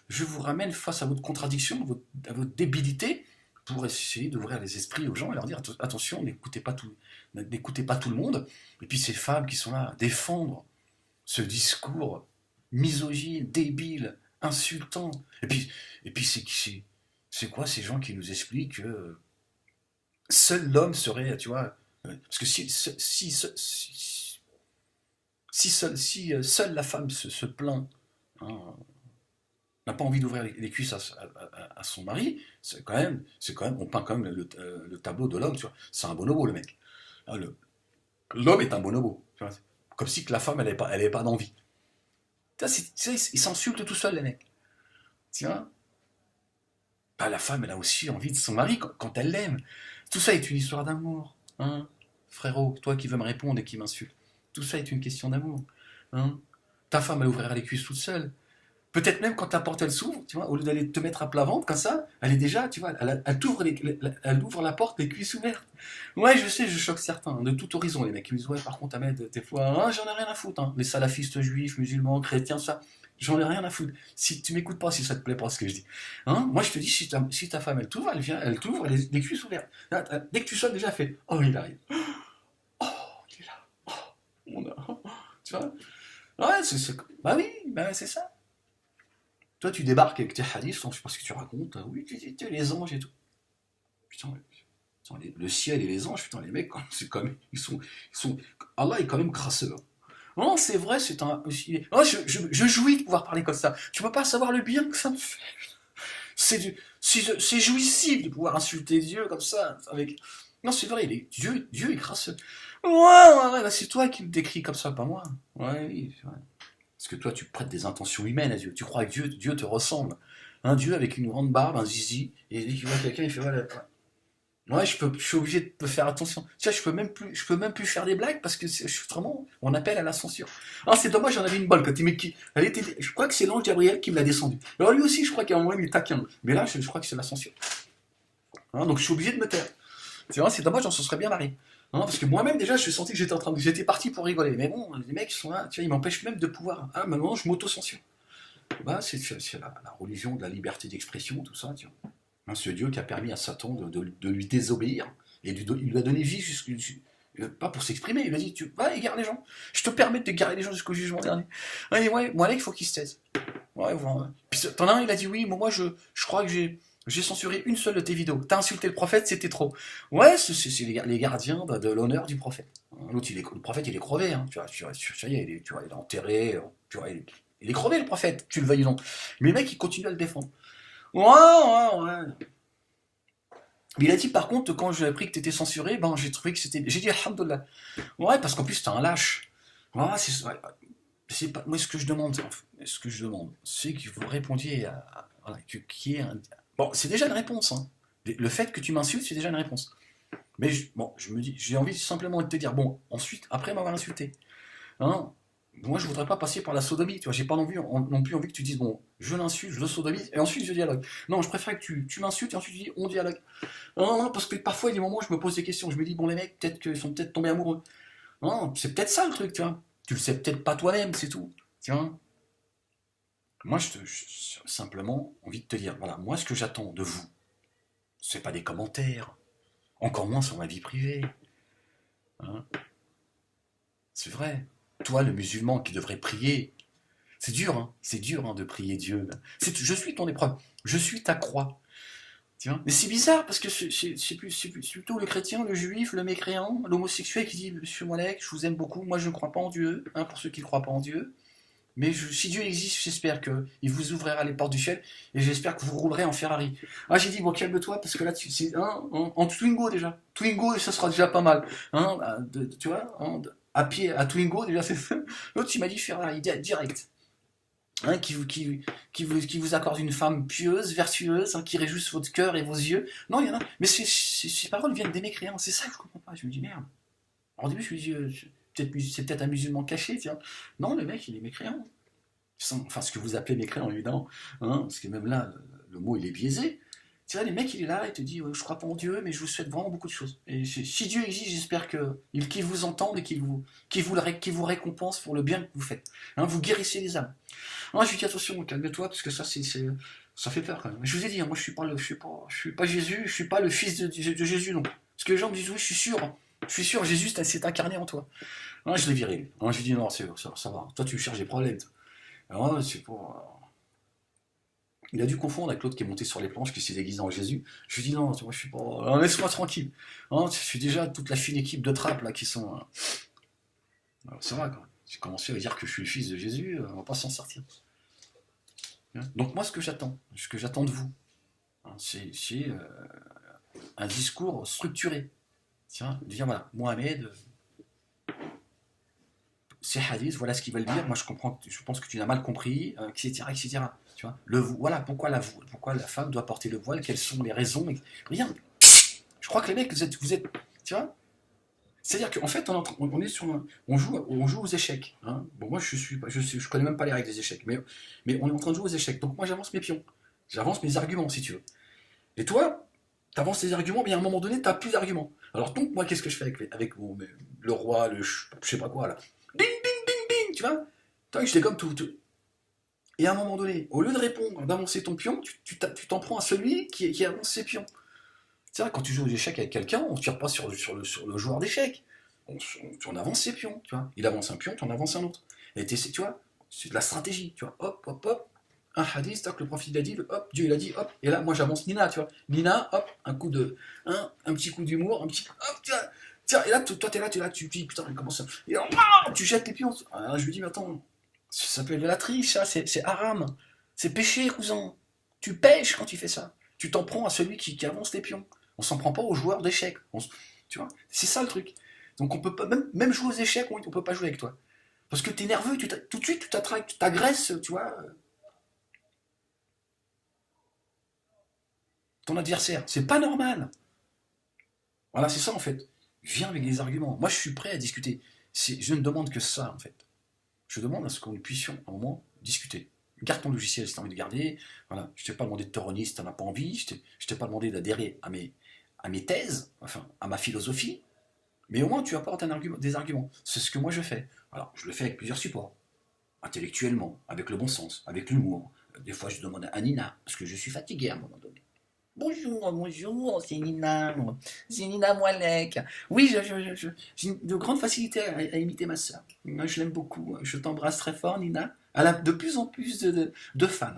Je vous ramène face à votre contradiction, à votre débilité, pour essayer d'ouvrir les esprits aux gens et leur dire attention, n'écoutez pas tout le monde. Et puis ces femmes qui sont là à défendre ce discours misogyne, débile, insultant. Et puis c'est quoi ces gens qui nous expliquent que seul l'homme serait, tu vois, parce que si seule la femme se plaint, hein, n'a pas envie d'ouvrir les cuisses à son mari, on peint quand même le tableau de l'homme, tu vois. C'est un bonobo, le mec. Hein, l'homme est un bonobo. Tu vois. Comme si que la femme, elle avait pas d'envie. Ils s'insultent tout seuls, les mecs. Tiens, bah, la femme, elle a aussi envie de son mari quand elle l'aime. Tout ça est une histoire d'amour. Hein, frérot, toi qui veux me répondre et qui m'insulte. Tout ça est une question d'amour. Hein. Ta femme, elle ouvrira les cuisses toute seule. Peut-être même quand ta porte elle s'ouvre, tu vois, au lieu d'aller te mettre à plat ventre comme ça, elle est déjà, tu vois, elle ouvre la porte les cuisses ouvertes. Ouais, je sais, je choque certains, de tout horizon, les mecs. Ils me disent, ouais, par contre, Ahmed, des fois, hein, j'en ai rien à foutre. Hein. Les salafistes juifs, musulmans, chrétiens, ça, j'en ai rien à foutre. Si tu m'écoutes pas, si ça te plaît pas ce que je dis. Hein, moi, je te dis, si ta femme, elle t'ouvre, elle t'ouvre les cuisses ouvertes. Là, dès que tu sonnes, déjà, fait, oh, il arrive. Oh, il est là. Oh, on a. Tu vois. Ouais, bah oui, bah, c'est ça. Toi, tu débarques avec tes hadiths, je sais pas ce que tu racontes. Oui, les anges et tout. Putain, le ciel et les anges, putain, les mecs, c'est quand même, Allah est quand même crasseux. Hein. Non, c'est vrai, c'est un... Oh, je jouis de pouvoir parler comme ça. Tu peux pas savoir le bien que ça me fait. C'est jouissif de pouvoir insulter Dieu comme ça. Avec... Non, c'est vrai, Dieu est gracieux. Ouais, bah, c'est toi qui le décris comme ça, pas moi. Ouais, oui, c'est vrai. Parce que toi, tu prêtes des intentions humaines à Dieu. Tu crois que Dieu te ressemble. Un Dieu avec une grande barbe, un zizi, et dès qu'il voit quelqu'un, il fait voilà. Ouais, je suis obligé de faire attention. Tu vois, je peux même plus faire des blagues parce que je suis vraiment, on appelle à la censure. Ah, c'est dommage, j'en avais une bonne quand il elle était, je crois que c'est l'ange Gabriel qui me l'a descendu. Alors lui aussi, je crois qu'à un moment, il est taquin. Mais là, je crois que c'est la censure. Hein, donc je suis obligé de me taire. C'est vrai, c'est dommage, on se serait bien marré. Hein, parce que moi-même, déjà, je sentais que j'étais parti pour rigoler. Mais bon, les mecs, ils sont là, tu vois, ils m'empêchent même de pouvoir. Ah, maintenant, je m'auto-censure. Bah, c'est la religion de la liberté d'expression, tout ça, tu vois. Hein, ce Dieu qui a permis à Satan de lui désobéir. Et il lui a donné vie pas pour s'exprimer. Il lui a dit, tu vas égare les gens. Je te permets de t'égarer les gens jusqu'au jugement dernier. Ouais, moi, là, il faut qu'il se taise. Ouais, voilà. Puis t'en as un, il a dit, oui, moi, je crois que j'ai censuré une seule de tes vidéos. T'as insulté le prophète, c'était trop. Ouais, c'est les gardiens de l'honneur du prophète. L'autre, le prophète, il est crevé. Hein. Ça y est, tu vois, il est enterré. Tu vois, il est crevé, le prophète. Tu le veuilles ou non. Mais le mec, il continue à le défendre. Ouais. Mais il a dit par contre, quand j'ai appris que t'étais censuré, ben j'ai trouvé que c'était. J'ai dit alhamdoulilah. Ouais, parce qu'en plus t'es un lâche. Ouais, c'est pas. Moi ce que je demande, c'est que vous répondiez voilà, qu'il y ait un. Bon, c'est déjà une réponse, hein. Le fait que tu m'insultes, c'est déjà une réponse. Mais bon, je me dis, j'ai envie simplement de te dire, bon, ensuite, après m'avoir insulté, hein, moi je voudrais pas passer par la sodomie, tu vois, j'ai pas non plus envie que tu dises, bon, je l'insulte, je le sodomise, et ensuite je dialogue. Non, je préfère que tu m'insultes et ensuite tu dis, on dialogue. Non, parce que parfois, il y a des moments où je me pose des questions. Je me dis, bon, les mecs, peut-être qu'ils sont peut-être tombés amoureux. Non, c'est peut-être ça le truc, tu vois. Tu le sais peut-être pas toi-même, c'est tout. Tiens, moi, j'ai simplement envie de te dire, voilà, moi, ce que j'attends de vous, c'est pas des commentaires, encore moins sur ma vie privée. Hein. C'est vrai. Toi, le musulman qui devrait prier, c'est dur hein, de prier Dieu. Je suis ton épreuve, je suis ta croix. Tiens. Mais c'est bizarre parce que c'est plutôt le chrétien, le juif, le mécréant, l'homosexuel qui dit Monsieur Molek, je vous aime beaucoup, moi je ne crois pas en Dieu, hein, pour ceux qui ne croient pas en Dieu. Mais si Dieu existe, j'espère qu'il vous ouvrira les portes du ciel et j'espère que vous roulerez en Ferrari. Ah, j'ai dit, bon, calme-toi parce que là, c'est en Twingo déjà. Twingo, ça sera déjà pas mal. Hein, tu vois, à pied, à Twingo, déjà, c'est. L'autre, il m'a dit Ferrari, direct. Hein, qui vous accorde une femme pieuse, vertueuse, hein, qui réjouisse votre cœur et vos yeux. Non, il y en a. Mais ces paroles viennent des mécréants. C'est ça que je comprends pas. Je me dis merde. Alors, au début, je me dis c'est peut-être un musulman caché, tiens. Non, le mec, il est mécréant. Enfin, ce que vous appelez mécréant, évidemment. Hein, parce que même là, le mot, il est biaisé. Tu vois, les mecs, il est là, il te dit je crois pas en Dieu, mais je vous souhaite vraiment beaucoup de choses. Et si Dieu existe, j'espère qu'il vous entende et qu'il vous récompense pour le bien que vous faites. Hein, vous guérissez les âmes. Non, je lui dis attention, calme-toi, parce que ça fait peur quand même. Je vous ai dit, hein, moi je suis pas Jésus, je suis pas le fils de Jésus, non. Parce que les gens me disent, oui, je suis sûr, Jésus s'est incarné en toi. Non, je l'ai viré, lui. Non, je lui dis, non, ça va. Toi, tu cherches des problèmes. Alors, c'est pour. Il a dû confondre avec l'autre qui est monté sur les planches, qui s'est déguisé en Jésus. Je lui dis, non, moi, je suis pas. Non, laisse-moi tranquille. Non, je suis déjà toute la fine équipe de trappes, là, qui sont. C'est vrai, quoi. J'ai commencé à dire que je suis le fils de Jésus, on va pas s'en sortir. Donc moi, ce que j'attends de vous, hein, c'est un discours structuré. Tiens, de dire voilà, Mohamed, ces hadiths, voilà ce qu'ils veulent dire. Moi, je pense que tu l'as mal compris, etc. Tu vois, voilà pourquoi pourquoi la femme doit porter le voile, quelles sont les raisons. Regarde, je crois que les mecs, vous êtes, tu vois. C'est-à-dire qu'en fait, on joue aux échecs. Hein. Bon, moi, je connais même pas les règles des échecs, mais on est en train de jouer aux échecs. Donc moi, j'avance mes pions, j'avance mes arguments, si tu veux. Et toi, tu avances tes arguments, mais à un moment donné, tu n'as plus d'arguments. Alors donc, moi, qu'est-ce que je fais avec le roi, je sais pas quoi, là. Bing, bing, bing, bing, tu vois. Toi, je dégomme tout. Et à un moment donné, au lieu de répondre, d'avancer ton pion, tu t'en prends à celui qui avance ses pions. C'est vrai, quand tu joues aux échecs avec quelqu'un, on ne tire pas sur le joueur d'échecs. On avance ses pions, tu vois. Il avance un pion, tu en avances un autre. Et tu vois, c'est de la stratégie, tu vois. Hop, hop, hop. Un hadith, tac, le prophète il a dit, hop, Dieu il a dit, hop. Et là, moi j'avance Nina, tu vois. Nina, hop, un petit coup d'humour, un petit, hop, tu tiens, et là, toi, t'es là, tu dis, putain, comment ça? Et alors, tu jettes les pions. Alors, je lui dis, mais attends, ça s'appelle de la triche, ça, c'est haram. C'est péché, cousin. Tu pêches quand tu fais ça. Tu t'en prends à celui qui avance les pions. On s'en prend pas aux joueurs d'échecs. Tu vois, c'est ça le truc. Donc on peut pas, même jouer aux échecs, on peut pas jouer avec toi. Parce que t'es nerveux, tout de suite, tu t'agresses, tu vois, ton adversaire. C'est pas normal. Voilà, c'est ça en fait. Viens avec des arguments. Moi, je suis prêt à discuter. Je ne demande que ça en fait. Je demande à ce que nous puissions, à un moment, discuter. Garde ton logiciel si tu as envie de garder. Voilà. Je ne t'ai pas demandé de te renier si tu n'en as pas envie. Je ne t'ai pas demandé d'adhérer à mes thèses, enfin, à ma philosophie. Mais au moins, tu apportes des arguments. C'est ce que moi je fais. Alors, je le fais avec plusieurs supports. Intellectuellement, avec le bon sens, avec l'humour. Des fois, je demande à Nina, parce que je suis fatigué à un moment donné. Bonjour, c'est Nina Moalek. Oui, j'ai de grandes facilités à imiter ma soeur. Je l'aime beaucoup, je t'embrasse très fort, Nina. Elle a de plus en plus de fans.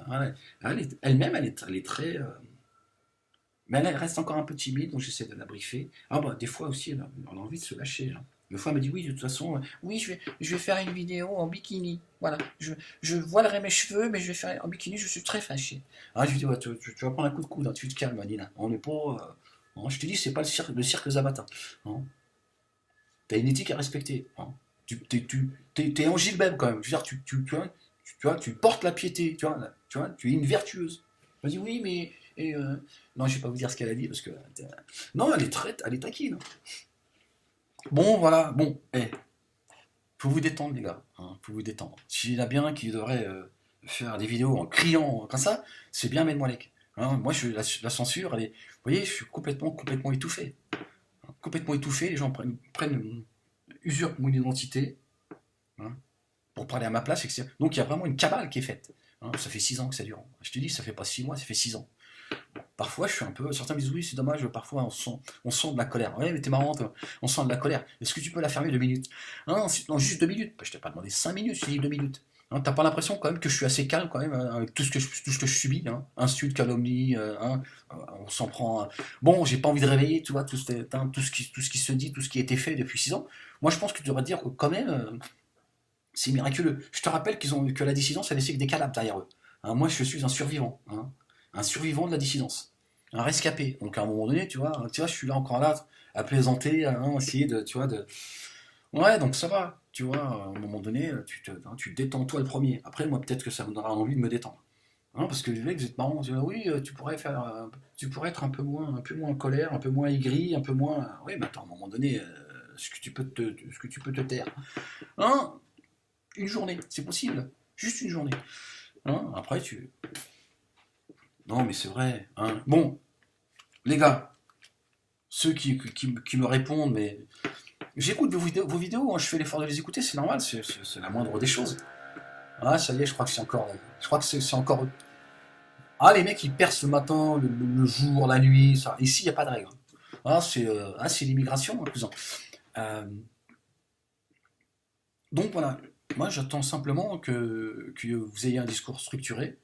Elle-même, elle est très... mais elle reste encore un peu timide, donc j'essaie de la briefer. Ah bah, des fois aussi, elle a envie de se lâcher. Hein. Une fois, elle m'a dit, oui, de toute façon, oui, je vais faire une vidéo en bikini. Voilà, je voilerai mes cheveux, mais je vais faire en bikini, je suis très fâché. Ah, je lui dis, ouais, tu vas prendre un coup de coude, hein, tu te calmes, Nina. On n'est pas... hein, je te dis, c'est pas le cirque Zabata. Hein. T'as une éthique à respecter. Hein. T'es en Gilbert quand même. Je veux dire, tu portes la piété, tu es une vertueuse. Je me dis, oui, mais... non, je vais pas vous dire ce qu'elle a dit, parce que... non, elle est taquine. Bon, voilà, bon, faut vous détendre, les gars. Hein, faut vous détendre. S'il y en a bien qui devrait faire des vidéos en criant comme ça, c'est bien Medmoalek. Hein, moi, la censure, vous voyez, je suis complètement étouffé. Hein, complètement étouffé, les gens usurpent mon identité hein, pour parler à ma place, etc. Donc il y a vraiment une cabale qui est faite. Hein, ça fait 6 ans que ça dure. Je te dis, ça fait pas 6 mois, ça fait 6 ans. Parfois, je suis un peu. Certains me disent oui, c'est dommage, parfois on sent de la colère. Ouais, mais t'es marrante, on sent de la colère. Est-ce que tu peux la fermer 2 minutes? Non, juste 2 minutes. Je t'ai pas demandé 5 minutes, je t'ai dit 2 minutes. Hein, t'as pas l'impression quand même que je suis assez calme quand même avec tout ce que je subis, hein. Insultes, calomnies, hein, on s'en prend. Bon, j'ai pas envie de réveiller, tu vois, tout ce qui se dit, tout ce qui a été fait depuis 6 ans. Moi, je pense que tu devrais dire que quand même, c'est miraculeux. Je te rappelle que la dissidence, a laissé que des cadavres derrière eux. Hein, moi, je suis un survivant. Hein. Un survivant de la dissidence, un rescapé. Donc à un moment donné, tu vois, je suis là encore là à plaisanter, à essayer de, tu vois, de. Ouais, donc ça va, tu vois, à un moment donné, tu détends toi le premier. Après, moi, peut-être que ça me donnera envie de me détendre. Hein, parce que les mecs, vous êtes marrants, oui, tu pourrais être un peu moins en colère, un peu moins aigri, un peu moins. Oui, mais attends, à un moment donné, est-ce que tu peux te taire? Hein? Une journée, c'est possible, juste une journée. Hein? Après, non, mais c'est vrai. Hein. Bon, les gars, ceux qui me répondent, mais j'écoute vos vidéos, hein, je fais l'effort de les écouter, c'est normal, c'est la moindre des choses. Ah, ça y est, je crois que c'est encore. Je crois que c'est encore. Ah, les mecs, ils percent le matin, le jour, la nuit, ça. Ici, il n'y a pas de règle. C'est l'immigration, hein, cousin. Euh, donc voilà, moi j'attends simplement que vous ayez un discours structuré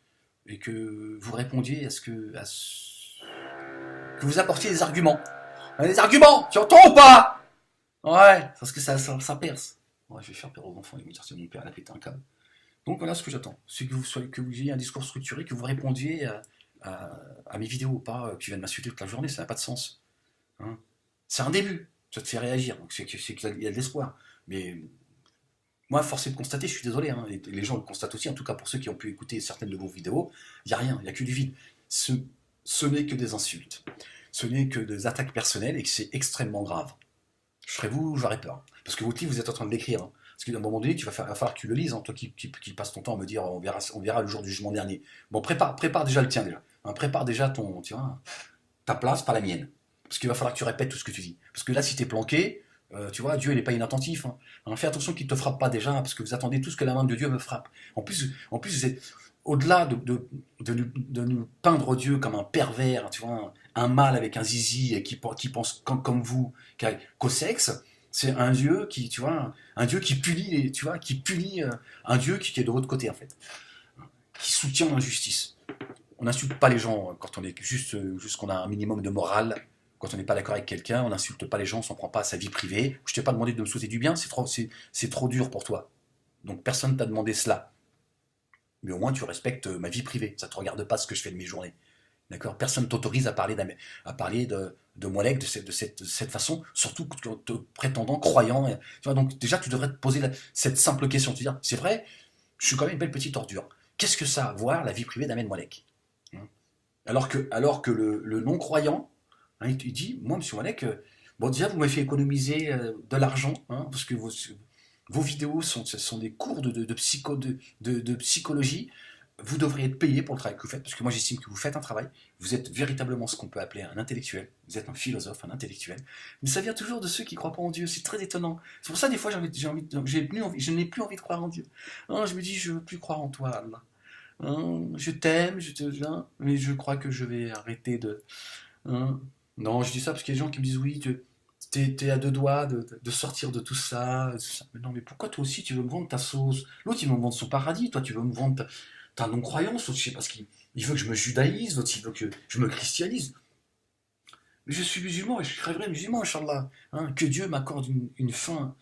et que vous répondiez que vous apportiez des arguments. Des arguments, tu entends ou pas? Ouais, parce que ça perce. Ouais, je vais faire peur aux enfants, ils vont dire c'est mon père, il a pété un câble. Donc voilà ce que j'attends. C'est que vous ayez un discours structuré, que vous répondiez à mes vidéos, pas que tu viennes m'insulter toute la journée, ça n'a pas de sens. Hein. C'est un début, ça te fait réagir, donc c'est qu'il y a de l'espoir. Mais moi, force est de constater, je suis désolé, hein, et les gens le constatent aussi, en tout cas pour ceux qui ont pu écouter certaines de vos vidéos, il n'y a rien, il n'y a que du vide. Ce n'est que des insultes, ce n'est que des attaques personnelles et que c'est extrêmement grave. Je serais vous, j'aurais peur. Parce que vous êtes en train de l'écrire. Hein. Parce qu'à un moment donné, va falloir que tu le lises, hein, toi qui passes ton temps à me dire on verra le jour du jugement dernier. Bon, prépare déjà le tien déjà. Hein, prépare déjà ta place, pas la mienne. Parce qu'il va falloir que tu répètes tout ce que tu dis. Parce que là, si t'es planqué, tu vois, Dieu il n'est pas inattentif. Hein. Hein, fais attention qu'il ne te frappe pas déjà, hein, parce que vous attendez tous que la main de Dieu me frappe. En plus vous êtes au-delà de nous peindre Dieu comme un pervers, tu vois, un mâle avec un zizi et qui pense comme vous qu'au sexe. C'est un Dieu qui, tu vois, un Dieu qui punit, tu vois, qui punit un Dieu qui est de votre côté en fait, qui soutient l'injustice. On n'insulte pas les gens quand on est juste qu'on a un minimum de morale. Quand on n'est pas d'accord avec quelqu'un, on n'insulte pas les gens, on s'en prend pas à sa vie privée. Je t'ai pas demandé de me souhaiter du bien, c'est trop dur pour toi. Donc personne t'a demandé cela. Mais au moins tu respectes ma vie privée. Ça ne te regarde pas ce que je fais de mes journées. D'accord. Personne ne t'autorise à parler de Moualek de cette façon, surtout en te prétendant croyant. Tu vois, donc déjà tu devrais te poser cette simple question. Tu dire, c'est vrai, je suis quand même une belle petite ordure. Qu'est-ce que ça a à voir la vie privée d'Ahmed Moualek? Alors que le non-croyant, hein, il dit, moi, monsieur Malek, bon, déjà, vous m'avez fait économiser de l'argent, hein, parce que vos vidéos sont des cours de psychologie. Vous devriez être payé pour le travail que vous faites, parce que moi, j'estime que vous faites un travail. Vous êtes véritablement ce qu'on peut appeler un intellectuel. Vous êtes un philosophe, un intellectuel. Mais ça vient toujours de ceux qui ne croient pas en Dieu. C'est très étonnant. C'est pour ça, des fois, je n'ai plus envie de croire en Dieu. Hein, je me dis, je ne veux plus croire en toi, Allah. Hein, je t'aime, je te viens, mais je crois que je vais arrêter de. Hein. Non, je dis ça parce qu'il y a des gens qui me disent oui, t'es à deux doigts de sortir de tout ça, Mais non, mais pourquoi toi aussi tu veux me vendre ta sauce? L'autre il veut me vendre son paradis, toi tu veux me vendre ta non-croyance, l'autre je sais pas ce qu'il il veut que je me judaïse, l'autre il veut que je me christianise. Mais je suis musulman et je crèverai musulman, Inch'Allah. Hein, que Dieu m'accorde une fin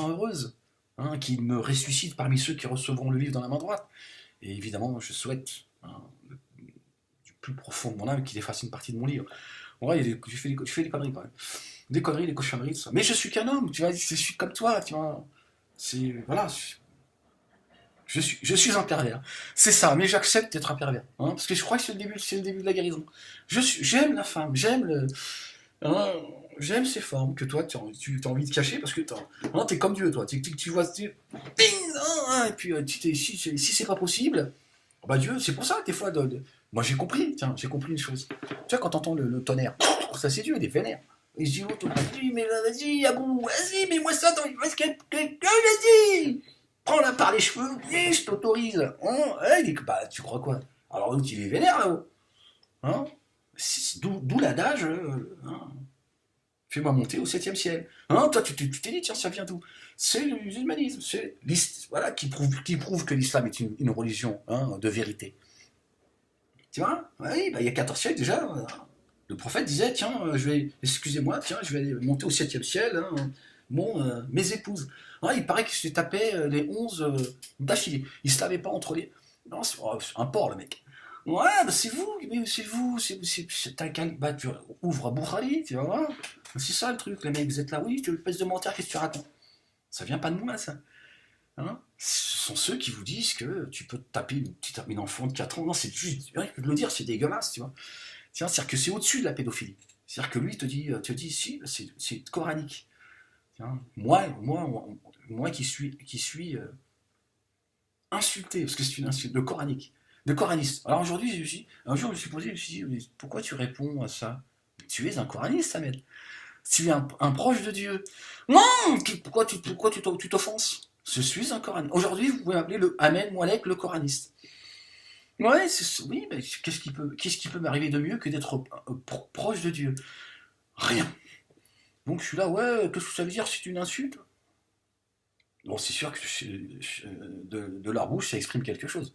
heureuse, hein, qu'il me ressuscite parmi ceux qui recevront le livre dans la main droite. Et évidemment, je souhaite, hein, du plus profond de mon âme, qu'il efface une partie de mon livre. Ouais, je fais des conneries quand même. Des conneries, des cochonneries, tout ça. Mais je suis qu'un homme, tu vois, je suis comme toi, tu vois. Voilà, je suis un pervers. C'est ça, mais j'accepte d'être un pervers. Hein, parce que je crois que c'est le début de la guérison. J'aime la femme, hein, j'aime ces formes que toi, tu as envie de cacher parce que t'es comme Dieu, toi. Tu vois, hein, et puis si c'est pas possible, bah Dieu, c'est pour ça, des fois, moi j'ai compris, tiens, j'ai compris une chose. Tu vois, quand t'entends le tonnerre, ça c'est Dieu, il est vénère. Et je dis, l'autre, vas-y, mais vas-y, Abou, vas-y, mets-moi ça, vas-y, prends-la par les cheveux, et je t'autorise. Hein, il dit, bah, tu crois quoi? Alors l'autre, il est vénère, là-haut. Hein, d'où l'adage, hein, fais-moi monter au septième ciel. Hein, toi, tu t'es dit, tiens, ça vient d'où? C'est le musulmanisme, voilà, qui prouve que l'islam est une religion, hein, de vérité. Tu vois? Oui, bah, il y a 14 siècles déjà, le prophète disait, tiens, excusez-moi, tiens, je vais aller monter au septième ciel, hein, mes épouses. Hein, il paraît qu'il se tapait les 11 d'affilée. Il se lavait pas entre les. Non, c'est un porc, le mec. Ouais, bah c'est vous, mais c'est vous, bah, tu ouvres Bukhari, tu vas voir. C'est ça le truc, les mecs, vous êtes là, oui, tu espèce de menteur, qu'est-ce que tu racontes? Ça vient pas de moi, ça. Hein, ce sont ceux qui vous disent que tu peux te taper une enfant de 4 ans. Non, c'est juste, rien que de le dire, c'est dégueulasse, tu vois. Tiens, c'est-à-dire que c'est au-dessus de la pédophilie. C'est-à-dire que lui te dit si, c'est coranique. Tiens, moi qui suis insulté, parce que c'est une insulte, de coranique, de coraniste. Alors aujourd'hui, un jour, je me suis posé, je me suis dit, mais pourquoi tu réponds à ça? Tu es un coraniste, Ahmed. Tu es un proche de Dieu. Non, pourquoi tu t'offenses? Je suis un coraniste. Aujourd'hui, vous pouvez m'appeler le Ahmed Moualek, le coraniste. Ouais, oui, mais qu'est-ce qui peut m'arriver de mieux que d'être proche de Dieu? Rien. Donc je suis là, ouais, qu'est-ce que ça veut dire? C'est une insulte? Bon, c'est sûr que de leur bouche, ça exprime quelque chose.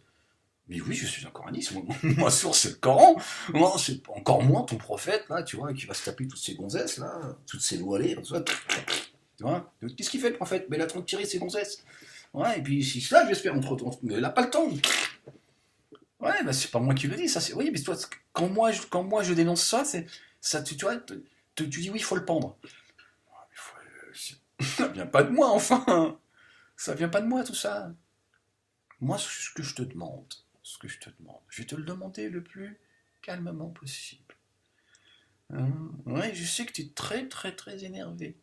Mais oui, je suis un coraniste. Ma source, c'est le Coran. Moi, c'est encore moins ton prophète, là, tu vois, qui va se taper toutes ces gonzesses, là, toutes ces voilées, tout ça. Tu vois? Qu'est-ce qu'il fait, le prophète? Mais il a trop de tirer ses gonzesses. Ouais, et puis si ça, j'espère, mais il n'a pas le temps. Ouais, bah c'est pas moi qui le dis, ça c'est. Oui, mais toi, quand moi je dénonce ça, ça, tu vois, tu dis oui, il faut le pendre. Ça vient pas de moi, enfin. Ça vient pas de moi, tout ça. Moi, ce que je te demande, je vais te le demander le plus calmement possible. Hein, ouais, je sais que tu es très, très, très énervé.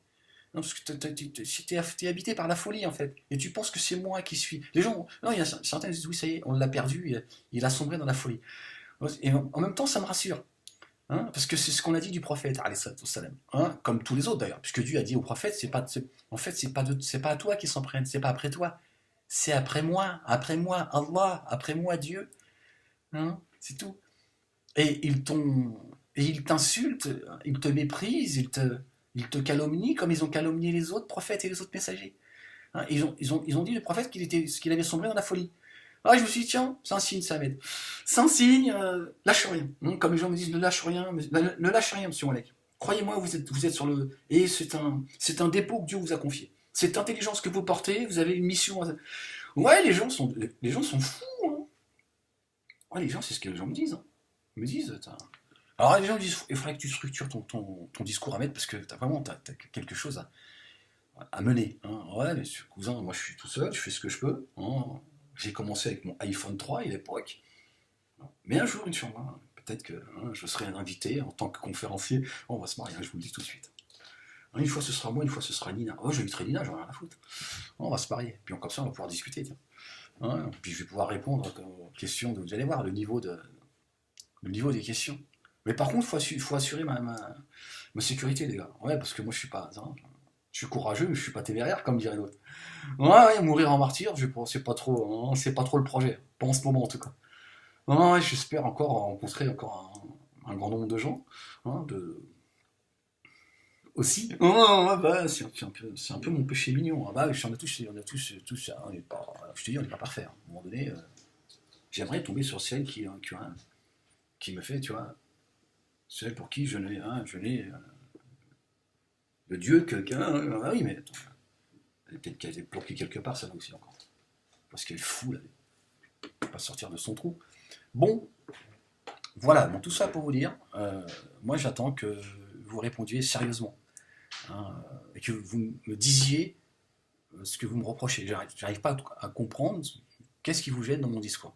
Non, parce que si t'es habité par la folie, en fait, et tu penses que c'est moi qui suis. Les gens, non, il y a certains qui disent, oui, ça y est, on l'a perdu, il a sombré dans la folie. Et en même temps, ça me rassure. Hein, parce que c'est ce qu'on a dit du prophète, alayhi salatu wassalam, hein, comme tous les autres d'ailleurs, puisque Dieu a dit au prophète, en fait, c'est pas à toi qui s'en prennent, c'est pas après toi, c'est après moi, Allah, après moi, Dieu. Hein, c'est tout. Et ils t'insultent, ils te méprisent, ils te calomnient comme ils ont calomnié les autres prophètes et les autres messagers. Hein, ils ont dit le prophète qu'il avait sombré dans la folie. Ah, je me suis dit, tiens, c'est un signe, ça m'aide. C'est un signe, lâche rien. Comme les gens me disent, ne lâche rien, monsieur Malek. Croyez-moi, vous êtes sur le... Et c'est un dépôt que Dieu vous a confié. Cette intelligence que vous portez, vous avez une mission. Ouais, les gens sont fous. Hein. Ouais, les gens, c'est ce que les gens me disent. Hein. Ils me disent, alors les gens me disent, il faudrait que tu structures ton discours à mettre parce que t'as quelque chose à mener. Hein. Ouais, mais cousin, moi je suis tout seul, je fais ce que je peux. Hein. J'ai commencé avec mon iPhone 3 à l'époque. Mais un jour, Inch'Allah, hein, peut-être que hein, je serai un invité en tant que conférencier. Oh, on va se marier, hein, je vous le dis tout de suite. Hein, une fois ce sera moi, une fois ce sera Nina. Oh, j'inviterai Nina, j'en ai rien à foutre. Oh, on va se marier. Puis comme ça, on va pouvoir discuter. Tiens. Hein, puis je vais pouvoir répondre aux questions. Vous allez voir le niveau des questions. Mais par contre, il faut assurer ma sécurité, les gars. Ouais, parce que moi, je suis pas. Hein, je suis courageux, mais je suis pas téméraire, comme dirait l'autre. Ouais, ouais, mourir en martyr, c'est pas trop, hein, c'est pas trop le projet. Pas en ce moment, en tout cas. Ouais, j'espère encore rencontrer encore un grand nombre de gens. Hein, aussi. Oh, bah, c'est un peu mon péché mignon. Ah bah, on a tous, on est pas, je te dis, on n'est pas parfait. Hein. À un moment donné, j'aimerais tomber sur celle qui me fait, tu vois, celle pour qui je n'ai le Dieu que, ah oui, mais attends, elle est peut-être qu'elle est bloquée quelque part, celle-là aussi encore. Parce qu'elle est fou, là, elle peut pas sortir de son trou. Bon, voilà, bon, tout ça pour vous dire, moi j'attends que vous répondiez sérieusement. Hein, et que vous me disiez ce que vous me reprochez. J'arrive pas à comprendre qu'est-ce qui vous gêne dans mon discours.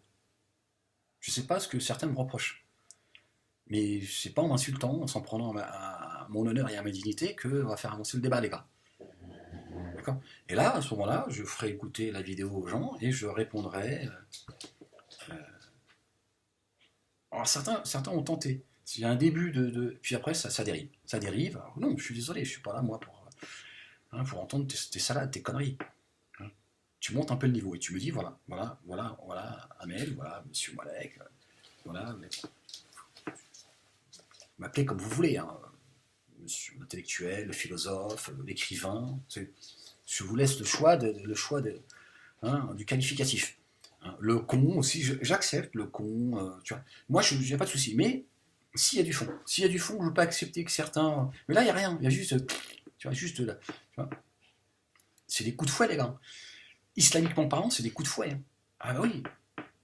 Je sais pas ce que certains me reprochent. Mais c'est pas en m'insultant, en s'en prenant à mon honneur et à ma dignité que va faire avancer le débat, les gars. D'accord. Et là, à ce moment-là, je ferai écouter la vidéo aux gens et je répondrai. Alors certains ont tenté. Il y a un début puis après, ça dérive. Ça dérive. Alors, non, je suis désolé, je suis pas là, moi, pour entendre tes salades, tes conneries. Hein. Tu montes un peu le niveau et tu me dis, voilà, Amel, voilà, Monsieur Malek, voilà, m'appelez comme vous voulez, hein, monsieur l'intellectuel, le philosophe, l'écrivain. Je vous laisse le choix hein, du qualificatif. Hein, le con aussi, j'accepte le con. Tu vois. Moi, je n'ai pas de souci. Mais s'il y a du fond, je ne veux pas accepter que certains. Mais là, il n'y a rien. Il y a juste. Tu vois, juste là. Tu vois. C'est des coups de fouet, les gars. Islamiquement parlant, c'est des coups de fouet. Hein. Ah bah oui.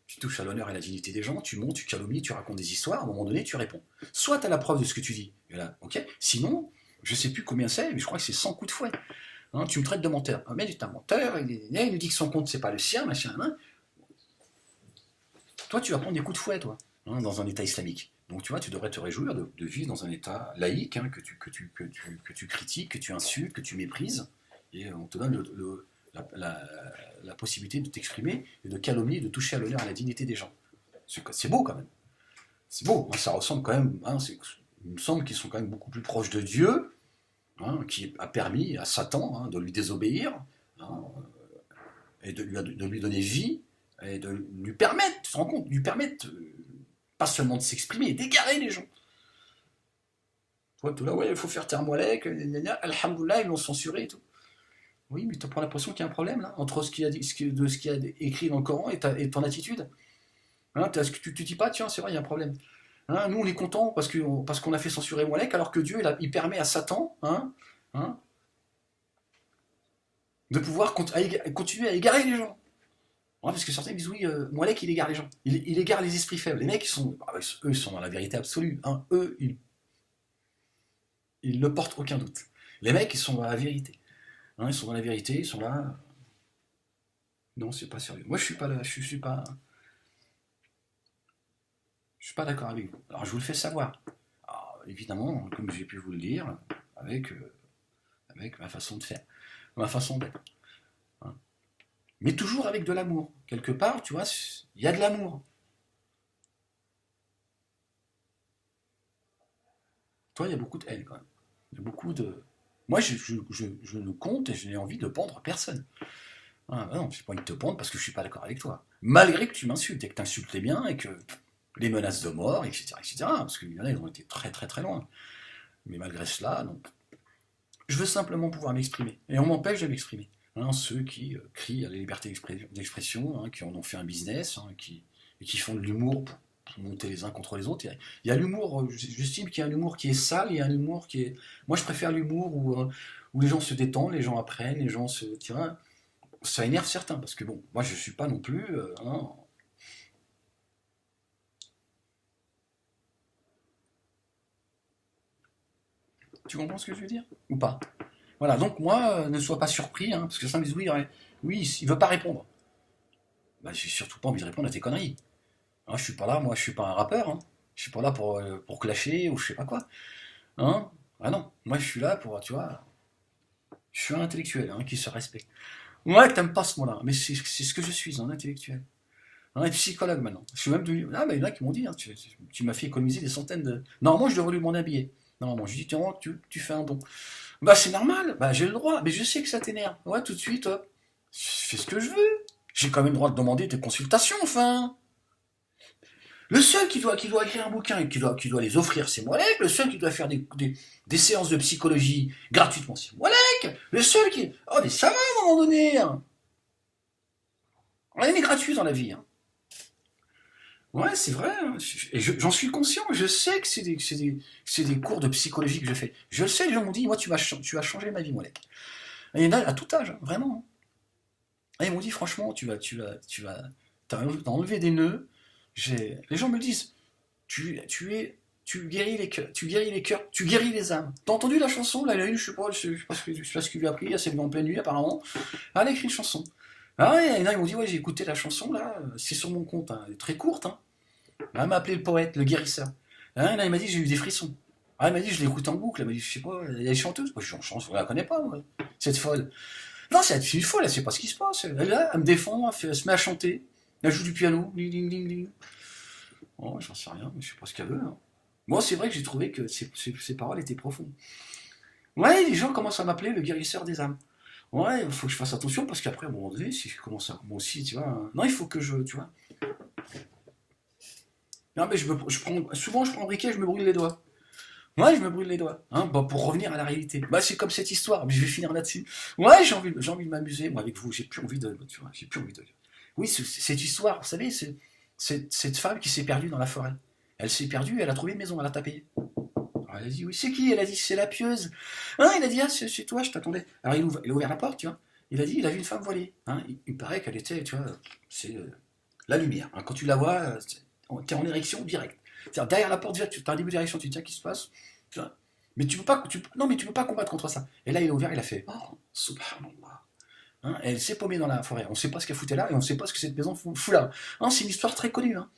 Tu touches à l'honneur et à la dignité des gens, tu montes, tu calomnies, tu racontes des histoires, à un moment donné, tu réponds. Soit tu as la preuve de ce que tu dis, et là, ok. Sinon, je sais plus combien c'est, mais je crois que c'est 100 coups de fouet. Hein, tu me traites de menteur. Ah, mais tu es un menteur, il nous dit que son compte, c'est pas le sien, machin. Hein. Toi, tu vas prendre des coups de fouet, toi, hein, dans un État islamique. Donc, tu vois, tu devrais te réjouir de vivre dans un État laïque, hein, que tu critiques, que tu insultes, que tu méprises, et on te donne la possibilité de t'exprimer, et de calomnier, de toucher à l'honneur et à la dignité des gens. C'est beau, quand même. C'est beau. Ça ressemble quand même, hein, il me semble qu'ils sont quand même beaucoup plus proches de Dieu, hein, qui a permis à Satan hein, de lui désobéir, hein, et de lui donner vie, et de lui permettre, tu te rends compte, lui permettre pas seulement de s'exprimer, d'égarer les gens. Toi, tout là, ouais, il faut faire taire Moualek, alhamdoulilah, ils l'ont censuré et tout. Oui, mais tu prends l'impression qu'il y a un problème là, entre ce qu'il a écrit dans le Coran et ton attitude. Hein, tu dis pas, tiens, c'est vrai, il y a un problème. Hein, nous, on est contents parce qu'on a fait censurer Moualek, alors que Dieu, il permet à Satan hein, de pouvoir continuer à égarer les gens. Ouais, parce que certains disent, oui, Moualek, il égare les gens. Il égare les esprits faibles. Les mecs, eux, ils sont dans la vérité absolue. Hein. Eux, ils ne portent aucun doute. Les mecs, ils sont dans la vérité. Hein, ils sont dans la vérité, ils sont là. Non, c'est pas sérieux. Moi, je suis pas là, je suis pas d'accord avec vous. Alors, je vous le fais savoir. Alors, évidemment, comme j'ai pu vous le dire, avec ma façon de faire, ma façon d'être. Hein. Mais toujours avec de l'amour. Quelque part, tu vois, il y a de l'amour. Toi, il y a beaucoup de haine quand même. Il y a beaucoup de. Moi, je ne compte et je n'ai envie de pendre personne. Ah, bah non, j'ai pas envie de te pendre parce que je suis pas d'accord avec toi. Malgré que tu m'insultes et que tu insultes les biens et que les menaces de mort, etc., etc., parce qu'il y en a, ils ont été très très très loin. Mais malgré cela, non. Je veux simplement pouvoir m'exprimer. Et on m'empêche de m'exprimer. Hein, ceux qui crient à la liberté d'expression, hein, qui en ont fait un business, hein, et qui font de l'humour monter les uns contre les autres. Il y a l'humour, j'estime qu'il y a un humour qui est sale, il y a un humour qui est... Moi, je préfère l'humour où les gens se détendent, les gens apprennent, les gens se... Tu vois, ça énerve certains, parce que bon, moi, je suis pas non plus... hein. Tu comprends ce que je veux dire? Ou pas? Voilà, donc moi, ne sois pas surpris, hein, parce que ça me dit oui, ouais, oui, il veut pas répondre. Bah, j'ai surtout pas envie de répondre à tes conneries. Hein, je suis pas là, moi, je suis pas un rappeur. Hein. Je suis pas là pour clasher ou je sais pas quoi. Hein? Ah non, moi je suis là pour, tu vois, je suis un intellectuel hein, qui se respecte. Ouais, que t'aimes pas ce mot-là, mais c'est ce que je suis, un intellectuel. Un psychologue maintenant. Je suis même devenu. Ah, mais il y en a qui m'ont dit, hein, tu m'as fait économiser des centaines de. Normalement, je devrais lui demander un billet. Normalement, je lui dis, tiens, tu fais un don. Bah, c'est normal, bah, j'ai le droit, mais je sais que ça t'énerve. Ouais, tout de suite, hop, je fais ce que je veux. J'ai quand même le droit de demander des consultations, enfin. Le seul qui doit écrire un bouquin et qui doit les offrir, c'est Moalek. Le seul qui doit faire des séances de psychologie gratuitement, c'est Moalek. Le seul qui... Oh, mais ça va à un moment donné hein. Rien n'est gratuit dans la vie. Hein. Ouais, c'est vrai. Hein. Et j'en suis conscient. Je sais que c'est des cours de psychologie que je fais. Je le sais, les gens m'ont dit, moi, tu vas changer ma vie, Moalek. Et il y en a à tout âge, hein, vraiment. Et ils m'ont dit, franchement, t'as enlevé des nœuds. Les gens me disent, tu guéris les cœurs, tu guéris les âmes. T'as entendu la chanson? Là, il a une, je sais pas ce qu'il lui a appris, elle s'est levée en pleine nuit apparemment. Elle a écrit une chanson. Ah ouais, et là, ils m'ont dit, ouais, j'ai écouté la chanson, là, c'est sur mon compte, hein, elle est très courte. Hein. Elle m'a appelé le poète, le guérisseur. Hein, là, il m'a dit, j'ai eu des frissons. Ah, il m'a dit, je l'ai écouté en boucle. Elle m'a dit, je sais pas, elle est chanteuse. Moi, je la connais pas, moi, cette folle. Non, c'est une folle, elle sait pas ce qui se passe. Elle est là, elle me défend, elle se met à chanter. Elle joue du piano, ling, ling, ling, ling. Oh, j'en sais rien, mais je sais pas ce qu'elle veut. Hein. Moi, c'est vrai que j'ai trouvé que ses paroles étaient profondes. Ouais, les gens commencent à m'appeler le guérisseur des âmes. Ouais, il faut que je fasse attention parce qu'après, à un moment donné, si je commence à. Moi aussi, tu vois. Non, il faut que je. Tu vois. Non, mais souvent, je prends un briquet et je me brûle les doigts. Ouais, je me brûle les doigts. Hein, bah, pour revenir à la réalité. Bah, c'est comme cette histoire, mais je vais finir là-dessus. Ouais, j'ai envie de m'amuser, moi, avec vous. J'ai plus envie de. Tu vois, j'ai plus envie de. Oui, cette histoire, vous savez, c'est cette femme qui s'est perdue dans la forêt. Elle s'est perdue, elle a trouvé une maison, elle a tapé. Alors, elle a dit, oui, c'est qui? Elle a dit, c'est la pieuse. Hein, il a dit, ah, c'est toi, je t'attendais. Alors, il a ouvert la porte, tu vois. Il a dit, il a vu une femme voilée. Hein, il paraît qu'elle était, tu vois, c'est la lumière. Hein, quand tu la vois, t'es en érection direct. C'est-à-dire, derrière la porte, tu as un début d'érection, tu te dis, qu'est-ce qui se passe? Tu vois. Mais tu peux pas, non, mais tu peux pas combattre contre ça. Et là, il a ouvert, il a fait, oh, subhanallah. Hein, elle s'est paumée dans la forêt. On ne sait pas ce qu'elle foutait là et on ne sait pas ce que cette maison fout là. Hein, c'est une histoire très connue. Hein.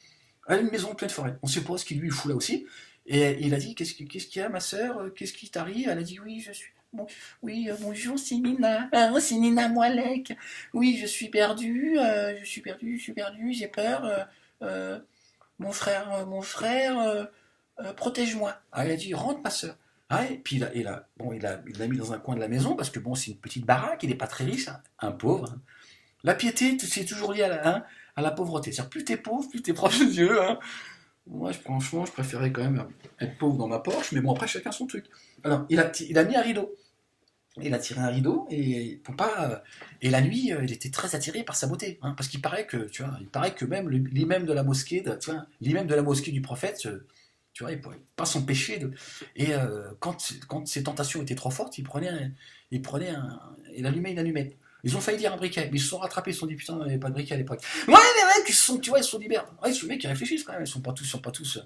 Elle a une maison en pleine forêt. On ne sait pas ce qu'il lui fout là aussi. Et il a dit, qu'est-ce qu'il y a, ma sœur? Qu'est-ce qui t'arrive? Elle a dit, oui, je suis... Bon, oui, bonjour, c'est Nina. C'est Nina Moalek. Oui, je suis perdue. Je suis perdue. J'ai peur. Mon frère, protège-moi. Ah, il a dit, rentre, ma sœur. Ah, et puis il l'a mis dans un coin de la maison parce que bon, c'est une petite baraque, il n'est pas très riche, hein, un pauvre. Hein. La piété, c'est toujours lié à la pauvreté. C'est-à-dire, plus t'es pauvre, plus t'es proche de Dieu. Hein. Moi, franchement, je préférais quand même être pauvre dans ma Porsche, mais bon, après, chacun son truc. Alors, il a mis un rideau. Il a tiré un rideau et pour pas. Et la nuit, il était très attiré par sa beauté, hein, parce qu'il paraît que, tu vois, il paraît que même l'imam de la mosquée, tu vois, l'imam de la mosquée du prophète, tu vois, il pouvait pas s'empêcher de. Et quand ses tentations étaient trop fortes, il allumait une allumette. Ils ont failli dire un briquet, mais ils se sont rattrapés, ils se sont dit putain, il n'y avait pas de briquet à l'époque. Ouais, les mecs, tu vois, ils se sont libérés. Ouais, c'est les mecs qui réfléchissent quand même, ils sont pas tous.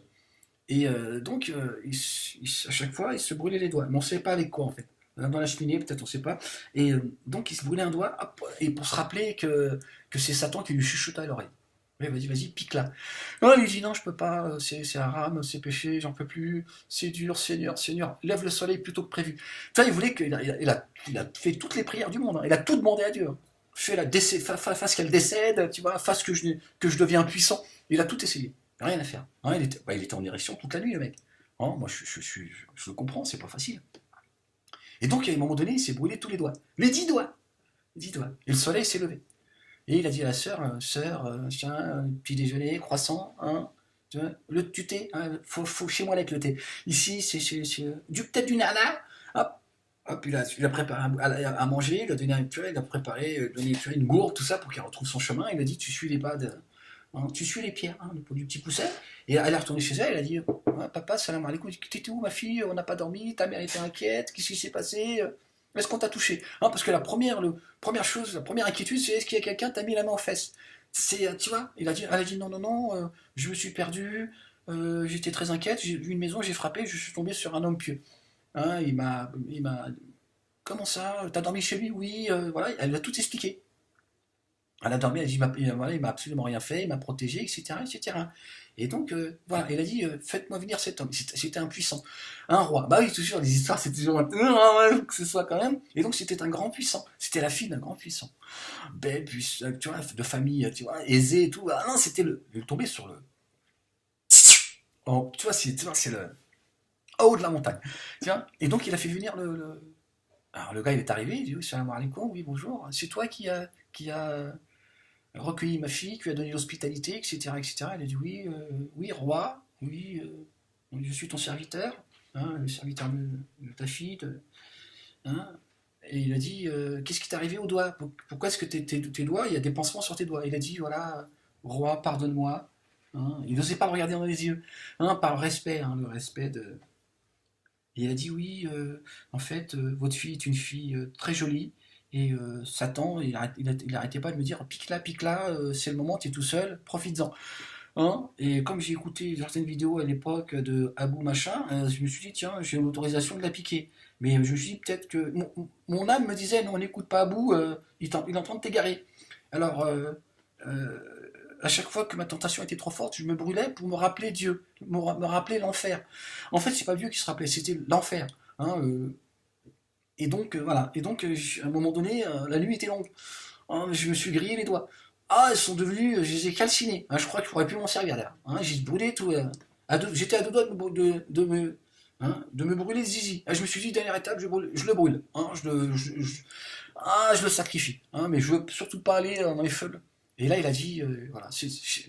Et donc, à chaque fois, ils se brûlaient les doigts. Mais on ne savait pas avec quoi en fait. Dans la cheminée, peut-être, on ne sait pas. Et donc, il se brûlait un doigt, hop, et pour se rappeler que c'est Satan qui lui chuchotait à l'oreille. Oui, vas-y, pique là. Non, il lui dit non, je peux pas, c'est haram, c'est péché, j'en peux plus, c'est dur, Seigneur, lève le soleil plutôt que prévu. Tu vois, il voulait il a fait toutes les prières du monde, hein. Il a tout demandé à Dieu. Hein. Fasse qu'elle décède, tu vois, fasse que je devienne puissant. Il a tout essayé, rien à faire. Hein, il était en érection toute la nuit, le mec. Hein, moi, je le comprends, c'est pas facile. Et donc, à un moment donné, il s'est brûlé tous les doigts. Les 10 doigts. 10 doigts. Et le soleil s'est levé. Et il a dit à la sœur, tiens, petit déjeuner, croissant, hein, tu thé, hein, faut chez moi avec le thé. Ici, c'est peut-être du nana, hop, hop, il a préparé à manger, il a donné il a préparé, donné une gourde, tout ça, pour qu'il retrouve son chemin. Il a dit, tu suis les pas hein, tu suis les pierres, hein, du petit pousset, Et elle est retournée chez elle, elle a dit ouais, papa, salam alaikum, t'étais où ma fille? On n'a pas dormi, ta mère était inquiète, qu'est-ce qui s'est passé? Est-ce qu'on t'a touché? Hein, parce que première chose, la première inquiétude, c'est est-ce qu'il y a quelqu'un qui t'a mis la main aux fesses? Tu vois, elle a dit non, non, non, je me suis perdu, j'étais très inquiète, j'ai vu une maison, j'ai frappé, je suis tombé sur un homme pieux. Hein, il m'a, comment ça? T'as dormi chez lui? Oui, voilà, elle a tout expliqué. Elle a dormi, elle a dit, voilà, il m'a absolument rien fait, il m'a protégé, etc., etc. Et donc, voilà, elle a dit, faites-moi venir cet homme. C'était un puissant, un roi. Bah oui, toujours, les histoires, c'est toujours que ce soit quand même. Et donc, c'était un grand puissant. C'était la fille d'un grand puissant. Belle, tu vois, de famille, tu vois, aisée et tout. Ah non, c'était il est tombé sur le. Oh, tu vois, c'est le haut de la montagne. Tu vois. Et donc, il a fait venir Alors, le gars, il est arrivé, il dit, oui, salam alaikum, oui, bonjour. C'est toi qui a recueilli ma fille, qui lui a donné l'hospitalité, etc., etc. Elle a dit oui, oui, roi, oui, je suis ton serviteur, hein, le serviteur de ta fille. Hein. Et il a dit qu'est-ce qui t'est arrivé aux doigts? Pourquoi est-ce que tes doigts, il y a des pansements sur tes doigts? Il a dit voilà, roi, pardonne-moi. Hein. Il n'osait pas le regarder dans les yeux, hein, par respect, hein, le respect de. Et il a dit oui, en fait, votre fille est une fille très jolie. Et Satan, il arrêtait pas de me dire pique là, c'est le moment, tu es tout seul, profites-en. Hein. Et comme j'ai écouté certaines vidéos à l'époque de Abou Machin, je me suis dit tiens, j'ai l'autorisation de la piquer. Mais je me suis dit peut-être que mon âme me disait non, n'écoute pas Abou, il est en train de t'égarer. Alors, euh, à chaque fois que ma tentation était trop forte, je me brûlais pour me rappeler Dieu, me rappeler l'enfer. En fait, c'est pas Dieu qui se rappelait, c'était l'enfer. Hein, et donc, voilà. Et donc, à un moment donné, la nuit était longue. Hein, je me suis grillé les doigts. Ah, elles sont devenues, je les ai calcinés. Hein, je crois que je pourrais plus m'en servir là. Hein, j'ai brûlé tout. J'étais à deux doigts de me brûler le zizi. Ah, je me suis dit, dernière étape, je le brûle. Hein, je le sacrifie. Hein, mais je veux surtout pas aller dans les feux. Et là, il a dit, voilà,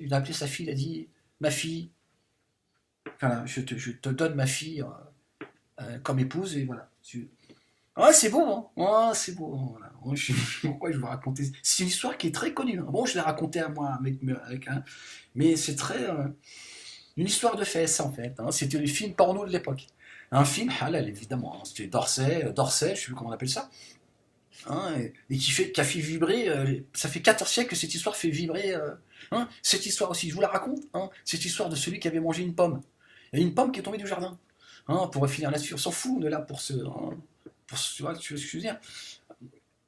il a appelé sa fille, il a dit, ma fille, voilà, je te donne ma fille comme épouse, et voilà. Ah, c'est beau, hein. Ah, c'est beau. Hein, voilà. Pourquoi je vais raconter? C'est une histoire qui est très connue. Hein. Bon, je l'ai racontée à moi avec un, mais c'est très une histoire de fesses en fait. Hein. C'était les films porno de l'époque. Un film halal évidemment. Hein. C'était Dorset, je sais plus comment on appelle ça. Hein, et qui a fait vibrer. Ça fait 14 siècles que cette histoire fait vibrer. Hein. Cette histoire aussi, je vous la raconte. Hein. Cette histoire de celui qui avait mangé une pomme. Il y a une pomme qui est tombée du jardin. Hein, pour finir là-dessus, on s'en fout, on est là pour hein, tu vois ce que je veux dire.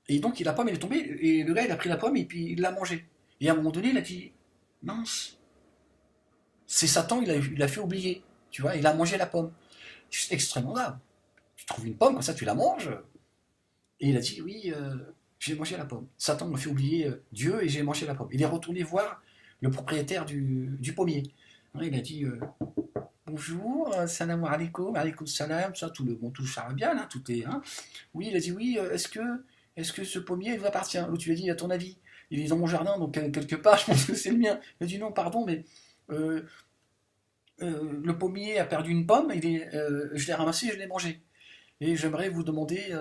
Et donc la pomme elle est tombée, et le gars il a pris la pomme et puis il l'a mangée. Et à un moment donné il a dit, mince, c'est Satan, il a fait oublier. Tu vois, il a mangé la pomme. C'est extrêmement grave. Tu trouves une pomme, comme ça tu la manges. Et il a dit, oui, j'ai mangé la pomme. Satan m'a fait oublier Dieu et j'ai mangé la pomme. Il est retourné voir le propriétaire du pommier. Hein, il a dit, bonjour, salam alaikum, alaikum salam, ça, tout ça bien, là, tout est. Hein. Oui, il a dit oui, est-ce que ce pommier vous appartient? L'autre lui a dit, à ton avis, il est dans mon jardin, donc quelque part, je pense que c'est le mien. Il a dit non, pardon, mais euh, le pommier a perdu une pomme, je l'ai ramassé, je l'ai mangé. Et j'aimerais vous demander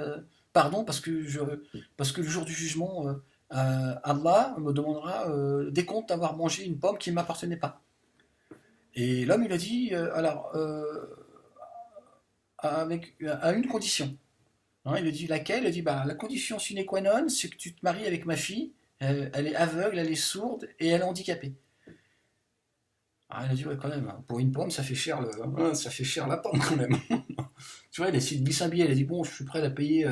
pardon parce que le jour du jugement, Allah me demandera des comptes d'avoir mangé une pomme qui ne m'appartenait pas. Et l'homme, il a dit, à une condition. Hein, il a dit laquelle? Il a dit, bah, la condition sine qua non, c'est que tu te maries avec ma fille, elle est aveugle, elle est sourde et elle est handicapée. Ah, il a dit, ouais, quand même, hein, pour une pomme, ça fait cher, ça fait cher la pomme quand même. Tu vois, il a essayé de glisser un billet, il a dit, bon, je suis prêt à payer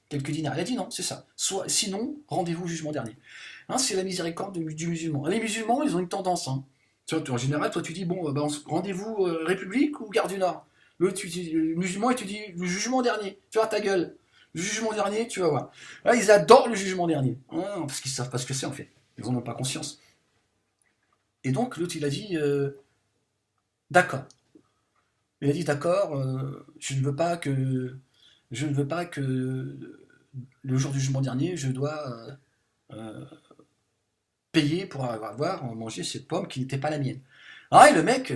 quelques dinars. Il a dit, non, c'est ça. Sinon, rendez-vous au jugement dernier. Hein, c'est la miséricorde du musulman. Les musulmans, ils ont une tendance. Hein. Tu vois, en général, toi, tu dis, bon, bah, rendez-vous République ou Gare du Nord. L'autre, tu dis, musulman, et tu dis, le jugement dernier. Tu vois, ta gueule. Le jugement dernier, tu vas voir. Là, ils adorent le jugement dernier. Hein, parce qu'ils savent pas ce que c'est, en fait. Ils en ont pas conscience. Et donc, l'autre, il a dit, d'accord. Il a dit, d'accord, je ne veux pas que le jour du jugement dernier, je dois euh, payer pour avoir mangé cette pomme qui n'était pas la mienne. Ah, et le mec,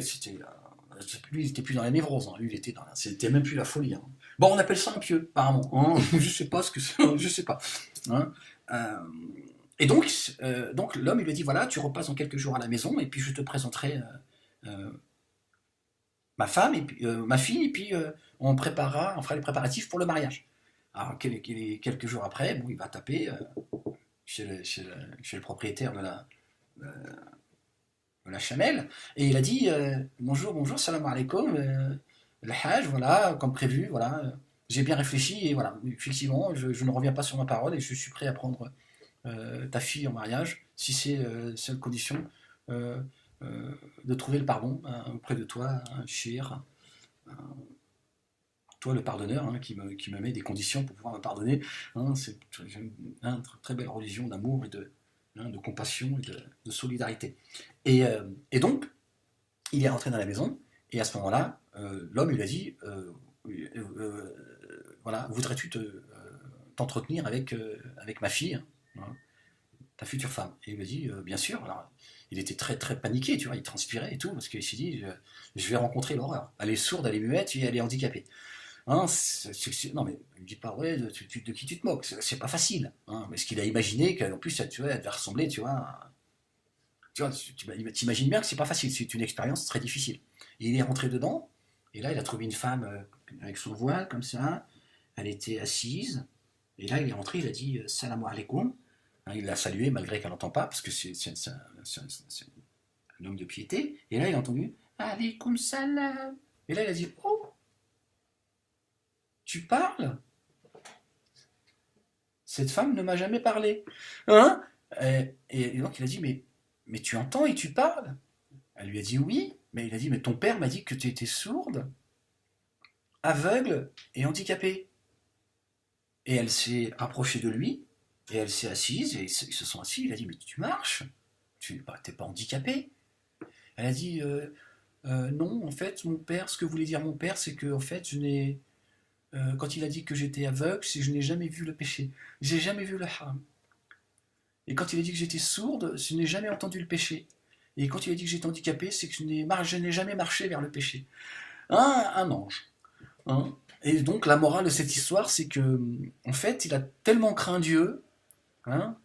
lui, il était plus dans la névrose, hein. Lui, c'était même plus la folie. Hein. Bon, on appelle ça un pieux, apparemment. Hein. Je sais pas ce que c'est, je sais pas. Hein. Euh, et donc l'homme, il lui a dit, voilà, tu repasses dans quelques jours à la maison, et puis je te présenterai ma femme, et puis, ma fille, et puis on fera les préparatifs pour le mariage. Alors, quelques jours après, bon, il va taper chez le propriétaire de la chamelle, et il a dit bonjour, bonjour, salam alaikum, le hajj, voilà, comme prévu, voilà, j'ai bien réfléchi, et voilà, effectivement, je ne reviens pas sur ma parole, et je suis prêt à prendre ta fille en mariage, si c'est seule condition euh, de trouver le pardon auprès de toi, un shir, toi le pardonneur, qui me met des conditions pour pouvoir me pardonner. C'est une très belle religion d'amour et de compassion et de solidarité. Et donc, il est rentré dans la maison, et à ce moment-là, l'homme lui a dit voilà, voudrais-tu t'entretenir avec ma fille, hein, ta future femme? Et il me dit bien sûr. Alors, il était très très paniqué, tu vois, il transpirait et tout, parce qu'il s'est dit je vais rencontrer l'horreur. Elle est sourde, elle est muette, et elle est handicapée. Hein, non mais ne me dis pas ouais, de qui tu te moques, c'est pas facile. Hein, mais ce qu'il a imaginé qu'en plus tu vois, elle devait ressembler, tu vois, tu t'imagines bien que c'est pas facile, c'est une expérience très difficile. Et il est rentré dedans, et là il a trouvé une femme avec son voile comme ça, elle était assise, et là il est rentré, il a dit salam alaikum. Hein, il l'a salué malgré qu'elle n'entend pas, parce que c'est un homme de piété, et là il a entendu alaikum salam. Et là il a dit oh, tu parles? Cette femme ne m'a jamais parlé. Hein? Et donc il a dit mais tu entends et tu parles? Elle lui a dit oui, mais il a dit mais ton père m'a dit que tu étais sourde, aveugle et handicapée. Et elle s'est approchée de lui, et elle s'est assise, et ils se sont assis, il a dit mais tu marches, tu n'es pas handicapé. Elle a dit non, en fait mon père, ce que voulait dire mon père, c'est que en fait je n'ai quand il a dit que j'étais aveugle, c'est que je n'ai jamais vu le péché. J'ai jamais vu le haram. Et quand il a dit que j'étais sourde, je n'ai jamais entendu le péché. Et quand il a dit que j'étais handicapé, c'est que je n'ai jamais marché vers le péché. Un ange. Hein. Et donc la morale de cette histoire, c'est que, en fait, il a tellement craint Dieu, hein,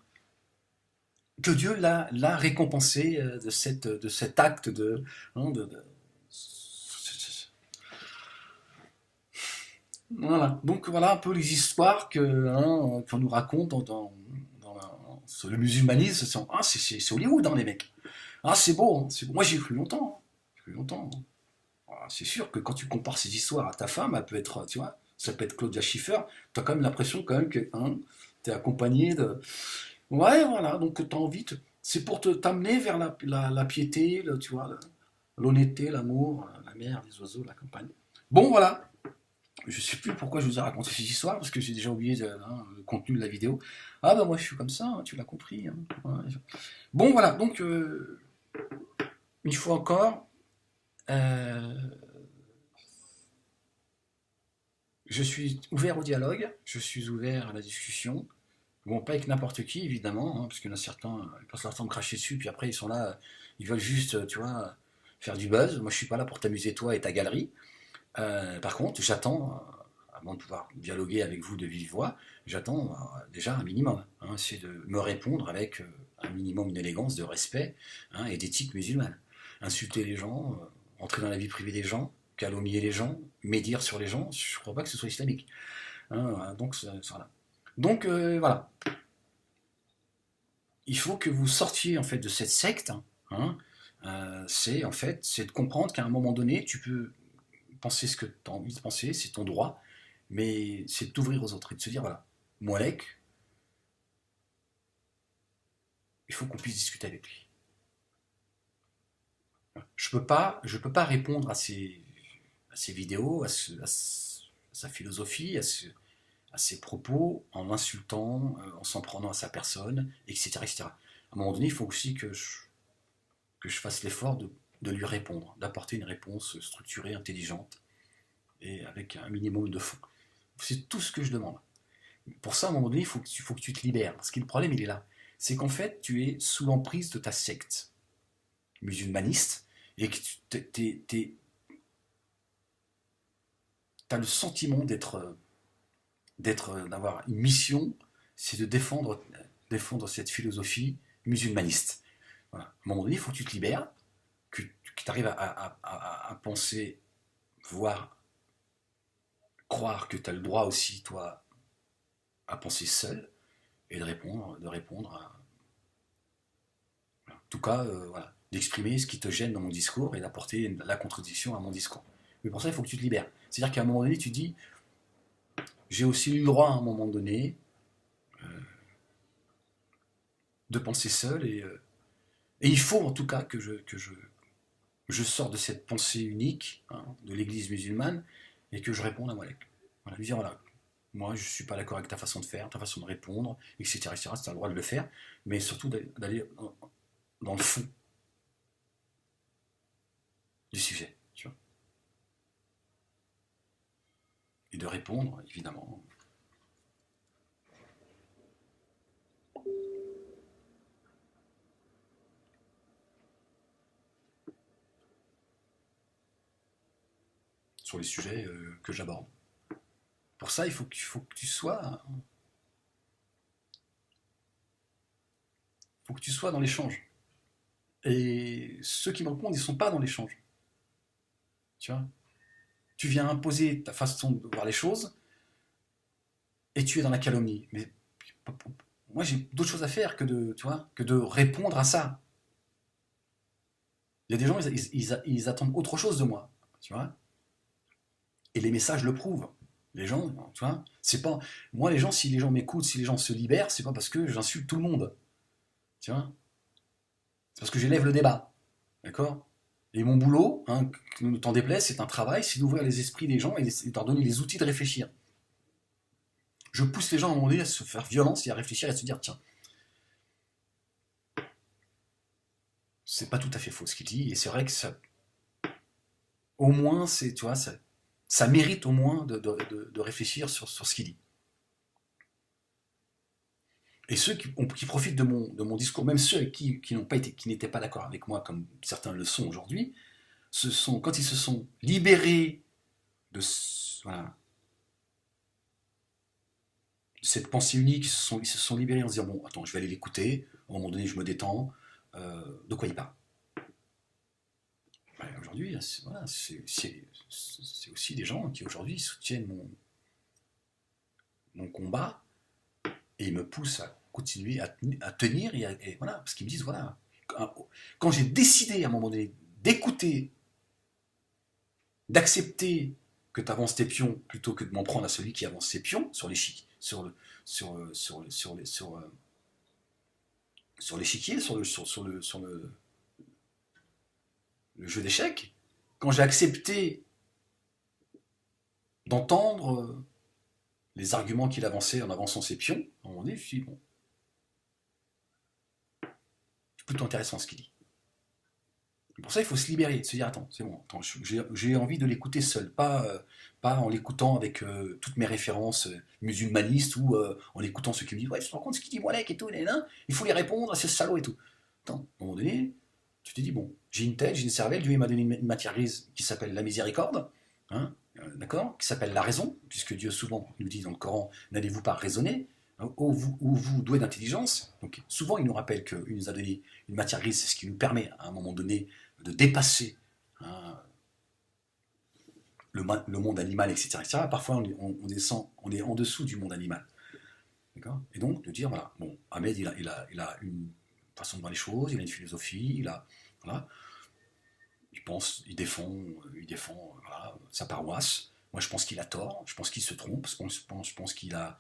que Dieu l'a récompensé de cet acte Voilà. Donc voilà un peu les histoires qu'on nous raconte sur le musulmanisme. C'est Hollywood, hein, les mecs. Ah, c'est beau, hein, c'est beau. Moi, j'ai cru longtemps. Hein. J'ai cru longtemps. Hein. Ah, c'est sûr que quand tu compares ces histoires à ta femme, elle peut être, tu vois, ça peut être Claudia Schiffer, tu as quand même l'impression quand même que tu es accompagné de... Ouais, voilà, donc tu as envie, c'est pour t'amener vers la piété, tu vois, l'honnêteté, l'amour, la mer, les oiseaux, la campagne. Bon, voilà, je sais plus pourquoi je vous ai raconté cette histoire, parce que j'ai déjà oublié le contenu de la vidéo. Ah bah moi je suis comme ça, hein, tu l'as compris. Hein. Ouais. Bon voilà, donc une fois encore, euh, je suis ouvert au dialogue, je suis ouvert à la discussion. Bon, pas avec n'importe qui, évidemment, hein, parce qu'il y en a certains, ils passent leur temps de cracher dessus, puis après ils sont là, ils veulent juste, tu vois, faire du buzz. Moi je suis pas là pour t'amuser toi et ta galerie. Par contre, j'attends, avant de pouvoir dialoguer avec vous de vive voix, j'attends déjà un minimum. Hein, c'est de me répondre avec un minimum d'élégance, de respect et d'éthique musulmane. Insulter les gens, entrer dans la vie privée des gens, calomnier les gens, médire sur les gens, je ne crois pas que ce soit islamique. Hein, donc, voilà. Donc voilà. Il faut que vous sortiez en fait de cette secte. Hein, c'est en fait, c'est de comprendre qu'à un moment donné, tu peux penser ce que tu as envie de penser, c'est ton droit, mais c'est de t'ouvrir aux autres et de se dire voilà, Moalek, il faut qu'on puisse discuter avec lui. Je peux pas répondre à ces vidéos, à sa philosophie, à ses propos en l'insultant, en s'en prenant à sa personne, etc., etc. À un moment donné, il faut aussi que je fasse l'effort de lui répondre, d'apporter une réponse structurée, intelligente et avec un minimum de fond. C'est tout ce que je demande. Pour ça, à un moment donné, il faut que tu te libères. Parce que le problème, il est là. C'est qu'en fait, tu es sous l'emprise de ta secte musulmaniste et que tu as le sentiment d'avoir une mission, c'est de défendre cette philosophie musulmaniste. Voilà. À un moment donné, il faut que tu te libères, que tu arrives à penser voir, croire que tu as le droit aussi, toi, à penser seul et de répondre en tout cas, voilà, d'exprimer ce qui te gêne dans mon discours et d'apporter la contradiction à mon discours. Mais pour ça, il faut que tu te libères. C'est-à-dire qu'à un moment donné, tu dis, j'ai aussi eu le droit à un moment donné de penser seul et il faut en tout cas que je sors de cette pensée unique hein, de l'église musulmane et que je réponde à Malek. Voilà, lui dire voilà, moi je ne suis pas d'accord avec ta façon de faire, ta façon de répondre, etc. etc. Tu as le droit de le faire, mais surtout d'aller dans le fond du sujet, tu vois, et de répondre évidemment. Sur les sujets que j'aborde. Pour ça, il faut que tu sois dans l'échange. Et ceux qui me répondent, ils ne sont pas dans l'échange. Tu vois, tu viens imposer ta façon de voir les choses et tu es dans la calomnie. Mais moi, j'ai d'autres choses à faire que de répondre à ça. Il y a des gens, ils attendent autre chose de moi. Tu vois, et les messages le prouvent. Les gens, tu vois, c'est pas. Moi, les gens, si les gens m'écoutent, si les gens se libèrent, c'est pas parce que j'insulte tout le monde. Tu vois, c'est parce que j'élève le débat. D'accord. Et mon boulot, hein, que nous t'en déplaise, c'est un travail, c'est d'ouvrir les esprits des gens et de leur donner les outils de réfléchir. Je pousse les gens à un moment donné à se faire violence et à réfléchir et à se dire tiens, c'est pas tout à fait faux ce qu'il dit, et c'est vrai que ça, au moins, tu vois, ça mérite au moins de réfléchir sur ce qu'il dit. Et ceux qui profitent de mon discours, même ceux qui n'étaient pas d'accord avec moi, comme certains le sont aujourd'hui, quand ils se sont libérés de, voilà, cette pensée unique, ils se sont libérés en se disant bon, attends, je vais aller l'écouter, à un moment donné, je me détends, de quoi il parle. Ouais, aujourd'hui, voilà, c'est aussi des gens qui aujourd'hui soutiennent mon combat et ils me poussent à continuer à tenir et voilà, parce qu'ils me disent voilà, quand j'ai décidé à un moment donné d'écouter, d'accepter que tu avances tes pions plutôt que de m'en prendre à celui qui avance ses pions sur l'échiquier, sur l'échiquier, le jeu d'échecs, quand j'ai accepté d'entendre les arguments qu'il avançait en avançant ses pions, à un moment donné, je me suis dit, bon, c'est plutôt intéressant ce qu'il dit. Pour ça, il faut se libérer, se dire, attends, c'est bon, attends, j'ai envie de l'écouter seul, pas en l'écoutant avec toutes mes références musulmanistes ou en écoutant ceux qui me disent, ouais, tu te rends compte ce qu'il dit Walek et tout, il faut lui répondre, c'est ce salaud et tout. Attends, à un moment donné, tu te dis, bon, j'ai une tête, j'ai une cervelle, Dieu m'a donné une matière grise qui s'appelle la miséricorde, hein, d'accord, qui s'appelle la raison, puisque Dieu souvent nous dit dans le Coran, n'allez-vous pas raisonner, hein, vous doué d'intelligence. Donc souvent il nous rappelle qu'il nous a donné une matière grise, c'est ce qui nous permet à un moment donné de dépasser hein, le monde animal, etc., etc. Parfois on descend, on est en dessous du monde animal. D'accord. Et donc de dire, voilà, bon, Ahmed il a une façon de voir les choses, il a une philosophie, voilà, il défend voilà, sa paroisse. Moi, je pense qu'il a tort, je pense qu'il se trompe, je pense qu'il a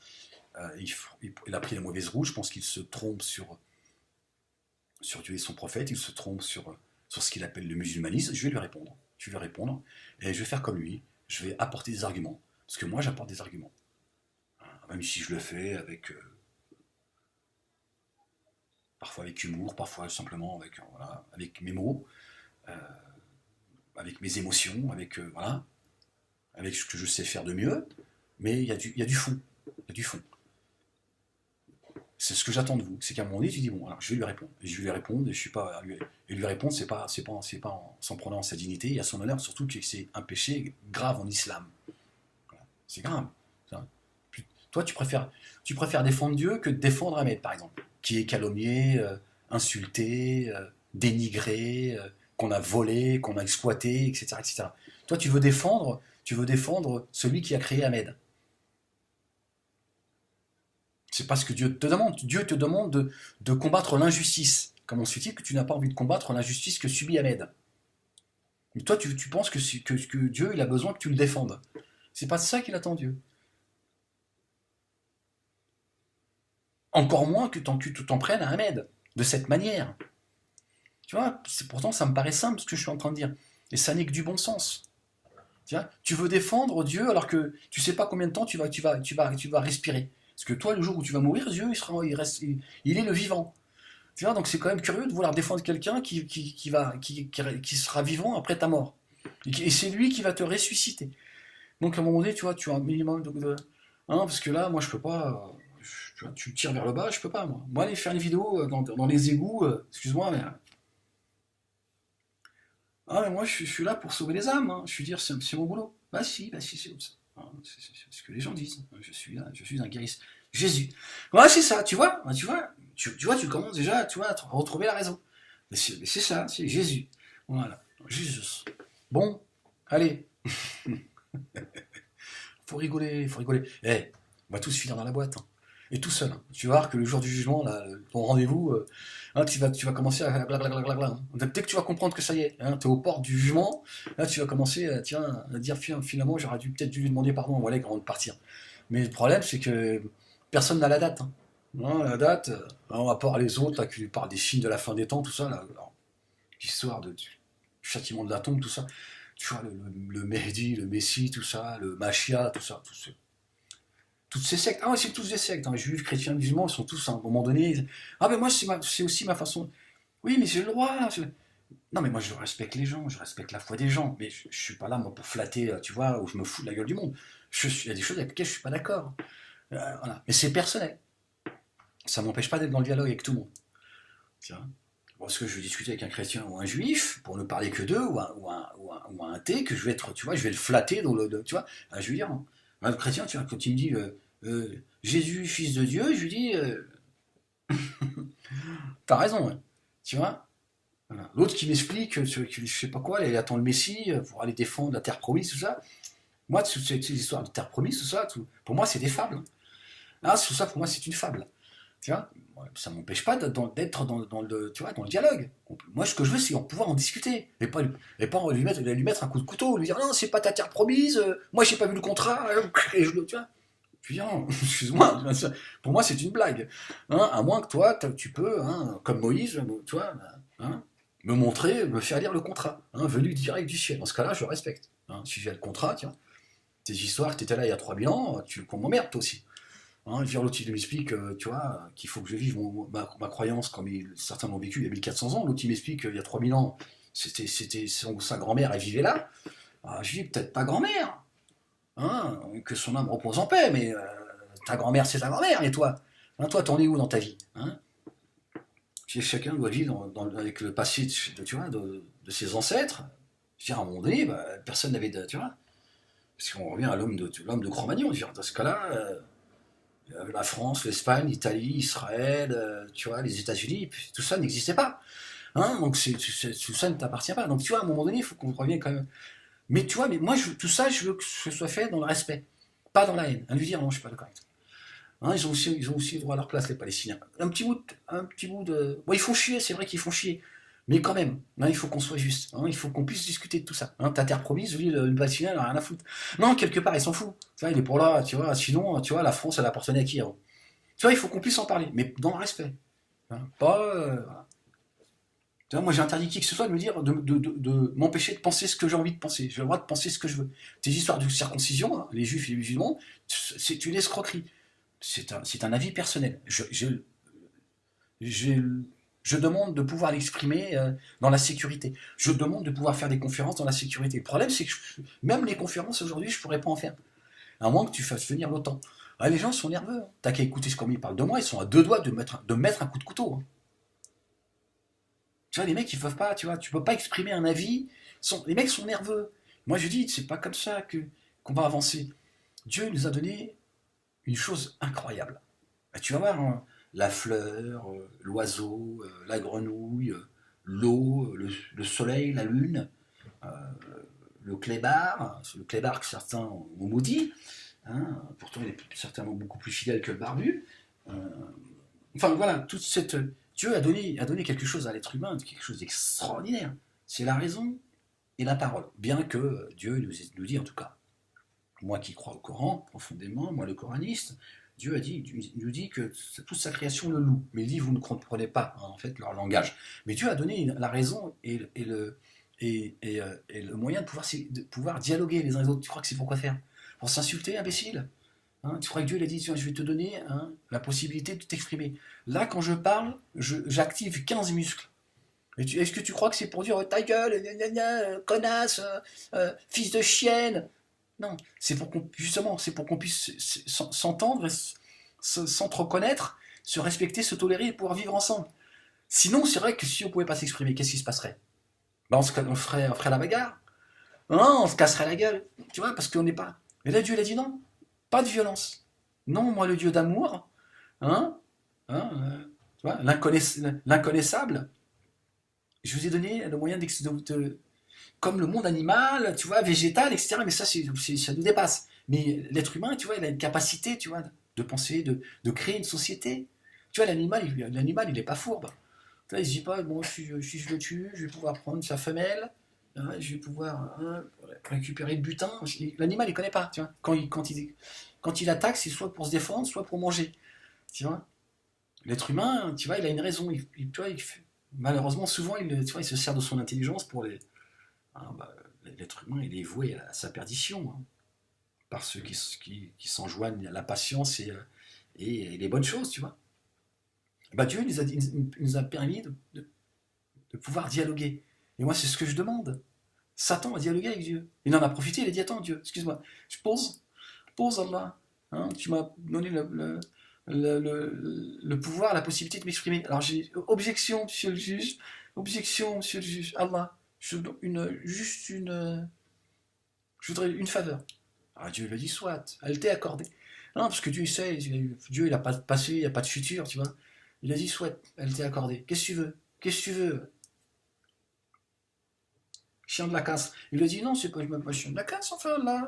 pris la mauvaise route, je pense qu'il se trompe sur Dieu et son prophète, il se trompe sur ce qu'il appelle le musulmanisme. Je vais lui répondre, et je vais faire comme lui, je vais apporter des arguments, parce que moi, j'apporte des arguments. Même si je le fais parfois avec humour, parfois simplement voilà, avec mes mots, euh, avec mes émotions, voilà, avec ce que je sais faire de mieux, mais il y a du fond. Il y a du fond. C'est ce que j'attends de vous. C'est qu'à un moment donné, tu dis, bon, alors je vais lui répondre. Et je vais lui répondre, et je suis pas. Et lui répondre, c'est pas en s'en prenant à sa dignité et à son honneur, surtout que c'est un péché grave en islam. Voilà. C'est grave. Ça. Toi, tu préfères défendre Dieu que de défendre Ahmed, par exemple, qui est calomnié, insulté, dénigré, qu'on a volé, qu'on a exploité, etc., etc. Toi, tu veux défendre celui qui a créé Ahmed. C'est pas ce que Dieu te demande. Dieu te demande de combattre l'injustice. Comment se fait-il que tu n'as pas envie de combattre l'injustice que subit Ahmed? Mais toi, tu penses que Dieu, il a besoin que tu le défendes. C'est pas ça qu'il attend, Dieu. Encore moins que tu t'en prennes à Ahmed, de cette manière. Tu vois, pourtant, ça me paraît simple ce que je suis en train de dire. Et ça n'est que du bon sens. Tu veux défendre Dieu alors que tu sais pas combien de temps tu vas respirer. Parce que toi, le jour où tu vas mourir, Dieu, il est le vivant. Tu vois, donc c'est quand même curieux de vouloir défendre quelqu'un qui sera vivant après ta mort. Et c'est lui qui va te ressusciter. Donc à un moment donné, tu vois, tu as un minimum hein, parce que là, moi, je peux pas. Tu me tires vers le bas, je peux pas, moi. Moi, aller faire une vidéo dans les égouts, excuse-moi, mais. Ah, mais moi, je suis là pour sauver les âmes, hein. Je suis dire, c'est mon boulot. Bah si, c'est comme ça. Hein, c'est ce que les gens disent. Je suis là, je suis un guérisseur. Jésus. Ouais, c'est ça, tu vois, tu vois, tu commences déjà, tu vois, à retrouver la raison. Mais c'est ça, c'est Jésus. Voilà, Jésus. Bon, allez, faut rigoler, faut rigoler. Eh, on va tous finir dans la boîte, hein. Et tout seul, hein. Tu vas voir que le jour du jugement, là, ton rendez-vous, hein, tu vas commencer à blablabla, hein. Dès que tu vas comprendre que ça y est, hein, tu es aux portes du jugement, là tu vas commencer tiens, à dire finalement j'aurais peut-être dû lui demander pardon à Oleg avant de partir. Mais le problème c'est que personne n'a la date, hein. Hein, la date, à part les autres là, qui lui parlent des signes de la fin des temps, tout ça, là, l'histoire du châtiment de la tombe, tout ça. Tu vois, le Mehdi, le Messie, tout ça, le Machia, tout ça, toutes ces sectes. Ah ouais, c'est tous des sectes, hein. Juifs, chrétiens, musulmans, ils sont tous à un moment donné. Ah ben moi, c'est aussi ma façon. Oui, mais j'ai le droit. Non, mais moi, je respecte les gens, je respecte la foi des gens. Mais je suis pas là, moi, pour flatter, tu vois, ou je me fous de la gueule du monde. Il y a des choses avec lesquelles je suis pas d'accord. Voilà. Mais c'est personnel. Ça m'empêche pas d'être dans le dialogue avec tout le monde. Tu vois. Parce que je vais discuter avec un chrétien ou un juif, pour ne parler que d'eux, ou un thé, que je vais être, tu vois, je vais le flatter dans tu vois. Ah, je veux dire, hein. Un chrétien, tu vois, quand il me dit Jésus, fils de Dieu, je lui dis t'as raison, ouais. Tu vois. Voilà. L'autre qui m'explique que je sais pas quoi, il attend le Messie pour aller défendre la terre promise, tout ça. Moi, toutes ces histoires de terre promise, tout ça, pour moi, c'est des fables. Ah, tout ça, pour moi, c'est une fable. Tu vois, ça m'empêche pas d'être tu vois, dans le dialogue. Moi, ce que je veux, c'est pouvoir en discuter. Et pas lui mettre un coup de couteau, lui dire non, c'est pas ta terre promise, moi, j'ai pas vu le contrat, et tu vois. Je dis non, excuse-moi, pour moi, c'est une blague. Hein, à moins que toi, tu peux, hein, comme Moïse, tu vois, hein, me montrer, me faire lire le contrat, hein, venu direct du ciel. Dans ce cas-là, je respecte. Hein, si j'ai le contrat, tiens, tes histoires, tu étais là il y a 3000 ans, qu'on m'emmerde, toi aussi. Hein, l'autre, il m'explique, tu vois, qu'il faut que je vive ma croyance comme certains l'ont vécu il y a 1400 ans. L'autre, il m'explique qu'il y a 3000 ans, sa grand-mère, elle vivait là. Ah, je dis, peut-être pas grand-mère, hein, que son âme repose en paix, mais ta grand-mère, c'est ta grand-mère, et toi hein, toi, t'en es où dans ta vie, hein? Chacun doit vivre avec le passé tu vois, de ses ancêtres. Je veux dire, à un moment donné, bah, personne n'avait de. Tu vois, parce qu'on revient à l'homme de Cro-Magnon. Dans ce cas-là, la France, l'Espagne, l'Italie, Israël, tu vois, les États-Unis, tout ça n'existait pas. Hein, donc tout ça ne t'appartient pas. Donc tu vois, à un moment donné, il faut qu'on revienne quand même. Mais tu vois, mais moi, tout ça, je veux que ce soit fait dans le respect, pas dans la haine. Hein, lui dire non, je suis pas d'accord avec toi. Hein, ils ont aussi le droit à leur place, les Palestiniens. Un petit bout de. Bon, ils font chier, c'est vrai qu'ils font chier. Mais quand même, hein, il faut qu'on soit juste. Hein, il faut qu'on puisse discuter de tout ça. Hein, ta terre promise, lui, le Palestinien, il n'a rien à foutre. Non, quelque part, il s'en fout. Tu vois, il est pour là, tu vois. Sinon, tu vois, la France, elle appartenait à qui avant? Tu vois, il faut qu'on puisse en parler, mais dans le respect. Hein, pas. Voilà. Tu vois, moi, j'ai interdit qui que ce soit de me dire, de m'empêcher de penser ce que j'ai envie de penser. J'ai le droit de penser ce que je veux. Tes histoires de circoncision, hein, les juifs et les musulmans, c'est une escroquerie. C'est un avis personnel. Je, je demande de pouvoir l'exprimer dans la sécurité. Je demande de pouvoir faire des conférences dans la sécurité. Le problème, c'est que même les conférences aujourd'hui, je ne pourrais pas en faire. À moins que tu fasses venir l'OTAN. Ah, les gens sont nerveux, hein. T'as qu'à écouter ce qu'on parle de moi, ils sont à deux doigts de mettre un coup de couteau, hein. Tu vois, les mecs, ils peuvent pas, tu vois, tu peux pas exprimer un avis. Les mecs sont nerveux. Moi, je dis, c'est pas comme ça qu'on va avancer. Dieu nous a donné une chose incroyable. Bah, tu vas voir, hein, la fleur, l'oiseau, la grenouille, l'eau, le soleil, la lune, euh, le clébard, le clébard que certains ont maudit, hein, pourtant il est certainement beaucoup plus fidèle que le barbu. Euh, enfin voilà, toute cette... Dieu a donné quelque chose à l'être humain, quelque chose d'extraordinaire. C'est la raison et la parole. Bien que Dieu nous dit en tout cas, moi qui crois au Coran profondément, moi le coraniste, Dieu nous dit que toute sa création le loue. Mais il dit, vous ne comprenez pas en fait leur langage. Mais Dieu a donné la raison et le moyen de pouvoir dialoguer les uns les autres. Tu crois que c'est pour quoi faire? Pour s'insulter, imbécile? Hein, tu crois que Dieu il a dit, tiens, je vais te donner la possibilité de t'exprimer. Là, quand je parle, j'active 15 muscles. Est-ce que tu crois que c'est pour dire ta gueule, gna gna gna, connasse, fils de chienne? Non, c'est pour qu'on justement, c'est pour qu'on puisse s'entendre, s'entreconnaître, se respecter, se tolérer et pouvoir vivre ensemble. Sinon, c'est vrai que si on pouvait pas s'exprimer, qu'est-ce qui se passerait? Ben, on ferait la bagarre. Hein, on se casserait la gueule. Tu vois, parce qu'on n'est pas. Mais là, Dieu il a dit non, pas de violence. Non, moi, le Dieu d'amour, hein, hein, tu vois, l'inconnaissable, je vous ai donné le moyen comme le monde animal, tu vois, végétal, etc. Mais ça, ça nous dépasse. Mais l'être humain, tu vois, il a une capacité, tu vois, de penser, de créer une société. Tu vois, l'animal, il est pas fourbe. Tu vois, il se dit pas, bon, si je le tue, je vais pouvoir prendre sa femelle, hein, je vais pouvoir récupérer le butin. L'animal, il connaît pas, tu vois. Quand il attaque, c'est soit pour se défendre, soit pour manger. Tu vois. L'être humain, tu vois, il a une raison. Tu vois, malheureusement, souvent, tu vois, il se sert de son intelligence pour les. Hein, bah, l'être humain, il est voué à sa perdition, hein, par ceux qui s'enjoignent à la patience et les bonnes choses, tu vois. Bah, Dieu nous a permis de pouvoir dialoguer. Et moi, c'est ce que je demande. Satan a dialogué avec Dieu. Il en a profité, il a dit, attends Dieu, excuse-moi, je pose Allah. Hein, tu m'as donné le pouvoir, la possibilité de m'exprimer. Alors j'ai objection, monsieur le juge, objection, monsieur le juge, Allah, je voudrais une faveur. Ah, Dieu lui a dit, soit, elle t'est accordée. Non, parce que Dieu il sait, Dieu il n'a pas de passé, il n'y a pas de futur, tu vois. Il a dit, soit, elle t'est accordée. Qu'est-ce que tu veux? Qu'est-ce que tu veux? Chien de la casse. Il a dit, non, c'est pas, je m'appelle pas chien de la casse, enfin là,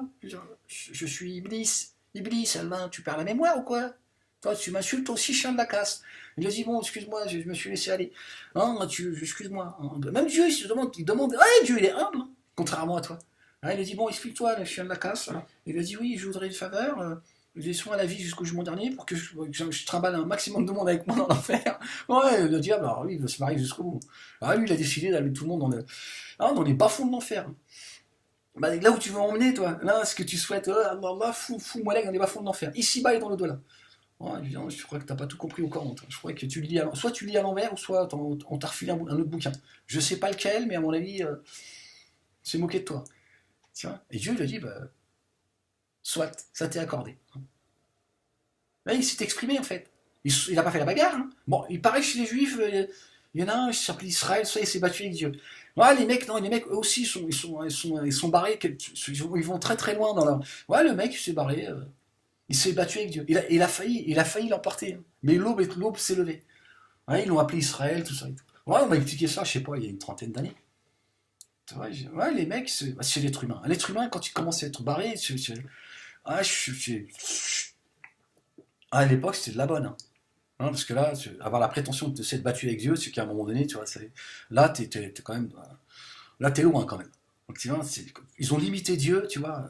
je suis Iblis. Iblis, Allah, tu perds la mémoire ou quoi? Toi, tu m'insultes aussi, chien de la casse. Il a dit, bon, excuse-moi, je me suis laissé aller. Non, excuse-moi. Même Dieu, il demande, ouais, Dieu, il est humble, hein, contrairement à toi. Hein, il a dit, bon, explique-toi, le chien de la casse. Voilà. Il a dit, oui, je voudrais une faveur. Laisse-moi la vie jusqu'au jour dernier pour que je trimballe un maximum de monde avec moi dans l'enfer. Ouais, le diable, alors lui, il veut se marier jusqu'au bout. Alors lui, il a décidé d'aller tout le monde dans les bas-fonds de l'enfer. Bah, là où tu veux emmener, toi, là, ce que tu souhaites, Allah, fous-moi là dans les bas-fonds de l'enfer. Ici-bas et dans le delà. Ouais, évidemment, je crois que t'as pas tout compris au Coran. Je crois que soit tu lis à l'envers, ou soit on t'a refilé un autre bouquin. Je sais pas lequel, mais à mon avis, c'est moqué de toi. Tiens. Et Dieu lui a dit, bah, soit, ça t'est accordé. Là, il s'est exprimé en fait. Il n'a pas fait la bagarre. Hein. Bon, il paraît que chez les Juifs, il y en a un qui s'appelle Israël, ça, il s'est battu avec Dieu. Ouais, les mecs, non, les mecs, eux aussi, ils sont barrés, ils vont très très loin dans leur. Ouais, le mec, il s'est barré, il s'est battu avec Dieu. Il a failli l'emporter. Hein. Mais l'aube s'est levée. Ouais, ils l'ont appelé Israël, tout ça et tout. Ouais, on m'a expliqué ça, je sais pas, il y a une trentaine d'années. Ouais, les mecs, c'est l'être humain. L'être humain, quand il commence à être barré, ah, à l'époque, c'était de la bonne. Hein. Hein, parce que là, avoir la prétention de s'être battu avec Dieu, c'est qu'à un moment donné, tu vois, là, t'es quand même. Là, t'es loin quand même. Donc, tu vois, ils ont limité Dieu, tu vois.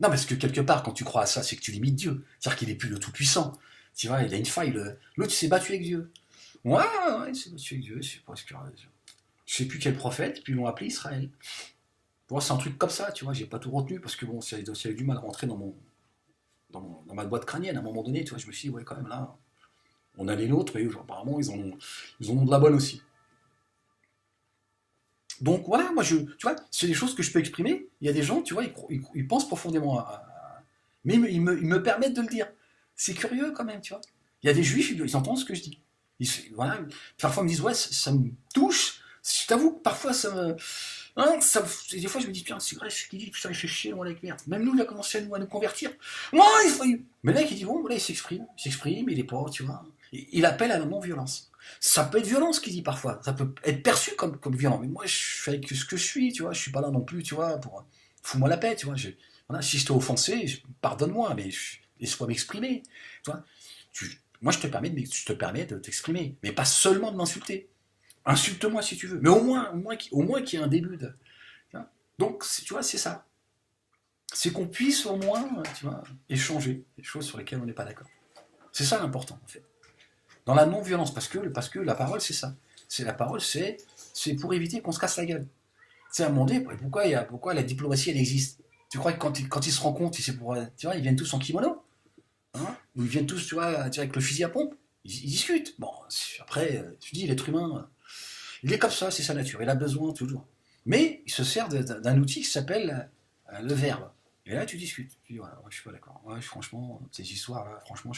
Non, parce que quelque part, quand tu crois à ça, c'est que tu limites Dieu. C'est-à-dire qu'il est plus le tout-puissant. Tu vois, il a une faille. L'autre, il s'est battu avec Dieu. Ouais, il s'est battu avec Dieu. Je sais plus quel prophète, puis ils l'ont appelé Israël. Pour moi, c'est un truc comme ça, tu vois, j'ai pas tout retenu, parce que bon, ça a eu du mal à rentrer dans ma boîte crânienne. À un moment donné, tu vois, je me suis dit, ouais, quand même, là, on a les nôtres, et apparemment, ils en ont de la bonne aussi. Donc voilà, moi, tu vois, c'est des choses que je peux exprimer. Il y a des gens, tu vois, ils pensent profondément mais ils me permettent de le dire. C'est curieux quand même, tu vois. Il y a des juifs, ils entendent ce que je dis. Voilà, parfois ils me disent, ouais, ça me touche. Je t'avoue que parfois ça me. Hein, des fois je me dis, putain, c'est vrai ce qu'il dit, putain, il fait chier, mon mec, merde. Même nous, il a commencé à nous convertir. Moi, mais le mec, il dit, bon, voilà, il s'exprime, il est pas, tu vois. Il appelle à la non-violence. Ça peut être violent ce qu'il dit parfois, ça peut être perçu comme violent, mais moi je fais avec ce que je suis, tu vois, je suis pas là non plus, tu vois, pour fous-moi la paix, tu vois. Voilà, si je t'ai offensé, pardonne-moi, mais laisse-moi m'exprimer. Tu vois. Moi, je te permets de t'exprimer, mais pas seulement de m'insulter. Insulte-moi si tu veux, mais au moins qu'il y ait un début de. Tu vois. Donc, tu vois, c'est ça. C'est qu'on puisse au moins, tu vois, échanger des choses sur lesquelles on n'est pas d'accord. C'est ça l'important, en fait. Dans la non-violence, parce que la parole, c'est ça. La parole, c'est pour éviter qu'on se casse la gueule. C'est à demander pourquoi la diplomatie, elle existe. Tu crois que quand ils se rencontrent, c'est pour, tu vois, ils viennent tous en kimono, hein, ou ils viennent tous, tu vois, avec le fusil à pompe. Ils discutent. Bon, après, tu dis, l'être humain, il est comme ça, c'est sa nature. Il a besoin toujours. Mais il se sert d'un outil qui s'appelle le verbe. Et là, tu discutes. Tu dis, voilà, ouais, je suis pas d'accord. Ouais, franchement, ces histoires-là, franchement,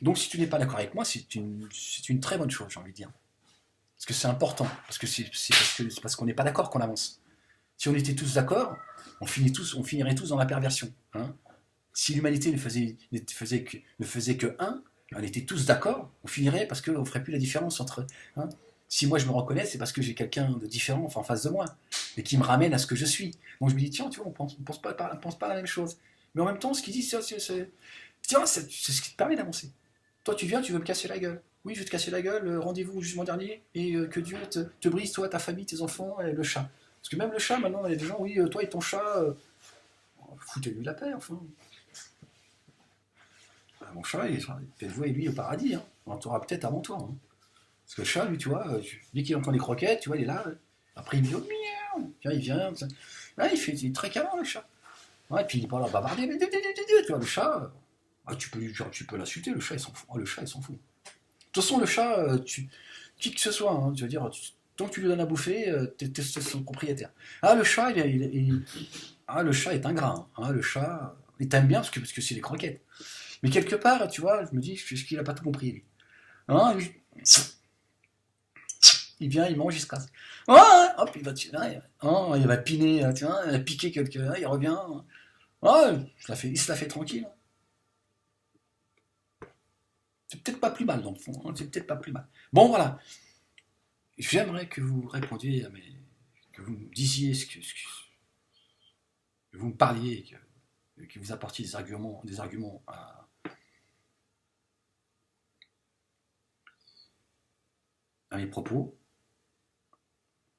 donc si tu n'es pas d'accord avec moi, c'est une très bonne chose, j'ai envie de dire. Parce que c'est important. Parce que c'est parce qu'on n'est pas d'accord qu'on avance. Si on était tous d'accord, on finirait tous dans la perversion. Hein. Si l'humanité ne faisait que un, on était tous d'accord, on finirait parce qu'on ne ferait plus la différence entre. Hein. Si moi je me reconnais, c'est parce que j'ai quelqu'un de différent en face de moi, et qui me ramène à ce que je suis. Donc je me dis, tiens, tu vois, on pense pas la même chose. Mais en même temps, ce qu'il dit, tiens, c'est ce qui te permet d'avancer. Toi, tu viens, tu veux me casser la gueule. Oui, je vais te casser la gueule, rendez-vous au jugement dernier, et que Dieu te brise, toi, ta famille, tes enfants, et le chat. Parce que même le chat, maintenant, il y a des gens, oui, toi et ton chat, foutez-lui la paix, enfin. Mon chat, il peut-être voué, lui, au paradis, hein. On t'aura peut-être avant toi. Hein. Parce que le chat, lui, tu vois, dès qu'il entend les croquettes, tu vois, il est là. Après, il dit, oh, miaou. Tiens, il vient. Là, il est très câlin, le chat. Ouais, et puis il parle à bavarder. Tu vois, le chat, tu peux l'insulter, le chat, il s'en fout. Oh, le chat, il s'en fout. De toute façon, le chat, qui que ce soit, hein, tu veux dire, tant que tu lui donnes à bouffer, t'es son propriétaire. Ah, le chat, le chat est ingrat. Hein. Ah, le chat, il t'aime bien parce que c'est les croquettes. Mais quelque part, tu vois, je me dis, est-ce qu'il a pas tout compris, lui. Hein, il vient, il mange, il se casse. Ah, hop, il va piner, tiens, il va piquer quelqu'un, il revient. Ah, il se la fait tranquille. C'est peut-être pas plus mal, dans le fond. Hein, c'est peut-être pas plus mal. Bon, voilà. J'aimerais que vous répondiez que vous me disiez que vous me parliez, que vous apportiez des arguments à mes propos,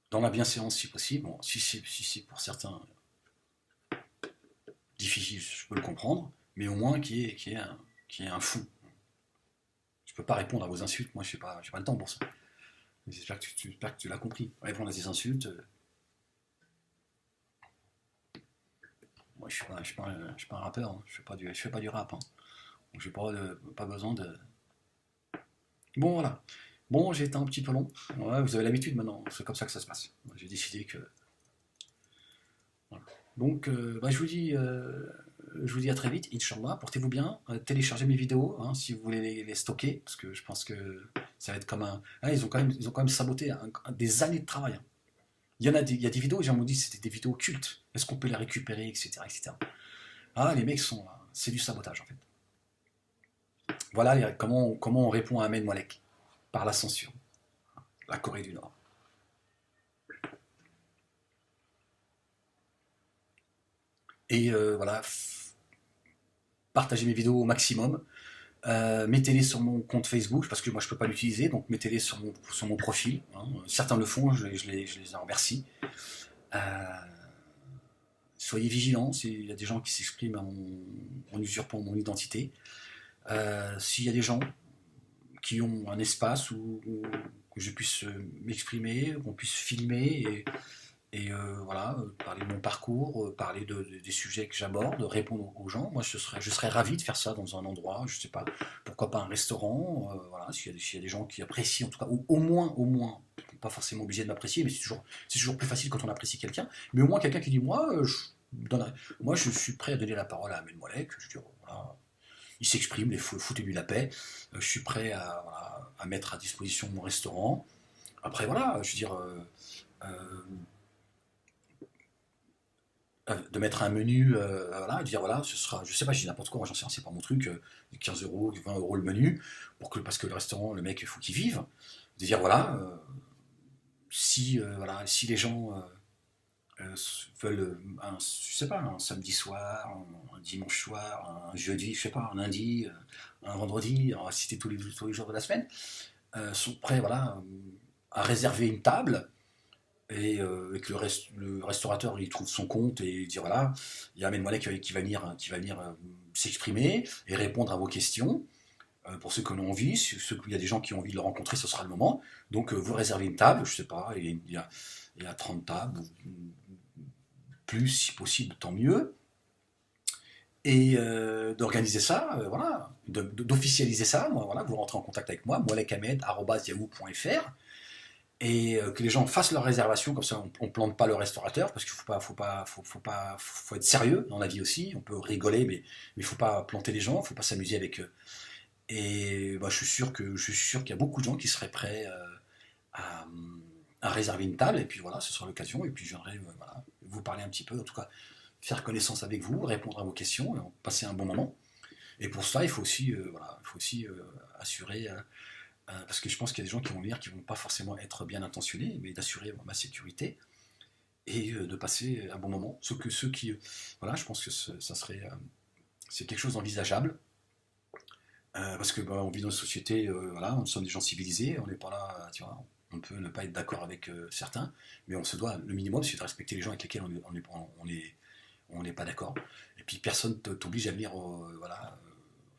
dans la bienséance si possible. Bon, si c'est pour certains difficile, je peux le comprendre, mais au moins qui est un fou. Je peux pas répondre à vos insultes, moi j'ai pas le temps pour ça. J'espère que tu l'as compris. Répondre à ces insultes, moi je suis pas un rappeur, hein. Je fais pas du rap. Hein. Donc j'ai pas besoin de. Bon voilà. Bon, j'ai été un petit peu long. Ouais, vous avez l'habitude maintenant, c'est comme ça que ça se passe. J'ai décidé que. Voilà. Donc je vous dis à très vite, Inch'Allah, portez-vous bien, téléchargez mes vidéos hein, si vous voulez les stocker, parce que je pense que ça va être comme un. Ah, ils ont quand même saboté des années de travail. Hein. Il y a des vidéos, gens m'ont dit que c'était des vidéos cultes. Est-ce qu'on peut les récupérer, etc., etc. Ah, les mecs sont. C'est du sabotage en fait. Voilà comment on répond à Ahmed Moalek. Par la censure. La Corée du Nord. Et voilà, partagez mes vidéos au maximum. Mettez-les sur mon compte Facebook, parce que moi je ne peux pas l'utiliser, donc mettez-les sur mon profil. Hein. Certains le font, je les en remercie. Euh, Soyez vigilants, il y a des gens qui s'expriment en usurpant mon identité. S'il y a des gens qui ont un espace où que je puisse m'exprimer, qu'on puisse filmer et voilà, parler de mon parcours, parler des sujets que j'aborde, répondre aux gens. Moi, je serais ravi de faire ça dans un endroit, je sais pas, pourquoi pas un restaurant, voilà, s'il y a des gens qui apprécient, en tout cas, ou au moins, pas forcément obligé de m'apprécier, mais c'est toujours plus facile quand on apprécie quelqu'un, mais au moins quelqu'un qui dit, moi, je suis prêt à donner la parole à Ahmed Moalek, je dis, voilà, il s'exprime, foutez-lui la paix, je suis prêt à mettre à disposition mon restaurant. Après, voilà, je veux dire, de mettre un menu, voilà, et de dire voilà, ce sera, je sais pas, je dis n'importe quoi, moi j'en sais rien, c'est pas mon truc, 15 euros, 20 euros le menu, parce que le restaurant, le mec, il faut qu'il vive. De dire voilà, si les gens veulent, je sais pas, un samedi soir, un dimanche soir, un jeudi, je sais pas, un lundi, un vendredi, on va citer tous les jours de la semaine, sont prêts voilà, à réserver une table et que le restaurateur il trouve son compte et il dit voilà, il y a Ahmed Moalek qui va venir s'exprimer et répondre à vos questions. Pour ceux qui en ont envie, il y a des gens qui ont envie de le rencontrer, ce sera le moment. Donc vous réservez une table, je sais pas, il y a 30 tables, plus si possible, tant mieux. Et d'organiser ça, voilà, d'officialiser ça, moi, voilà, vous rentrez en contact avec moi, moalekhamed@yahoo.fr, et que les gens fassent leur réservation, comme ça on ne plante pas le restaurateur, parce qu'il faut être sérieux dans la vie aussi, on peut rigoler, mais il ne faut pas planter les gens, il ne faut pas s'amuser avec eux. Et bah, je suis sûr qu'il y a beaucoup de gens qui seraient prêts à, à réserver une table, et puis voilà, ce sera l'occasion, et puis je viendrai voilà, vous parler un petit peu, en tout cas faire connaissance avec vous, répondre à vos questions, et passer un bon moment. Et pour ça, il faut aussi, voilà, il faut aussi assurer, parce que je pense qu'il y a des gens qui vont venir qui ne vont pas forcément être bien intentionnés, mais d'assurer ma sécurité et de passer un bon moment. Ceux qui, voilà, je pense que ça serait, c'est quelque chose d'envisageable. Parce que bah, on vit dans une société, voilà, nous sommes des gens civilisés, on n'est pas là, tu vois, on peut ne pas être d'accord avec certains, mais on se doit, le minimum, c'est de respecter les gens avec lesquels on n'est pas d'accord. Et puis personne t'oblige à venir, voilà,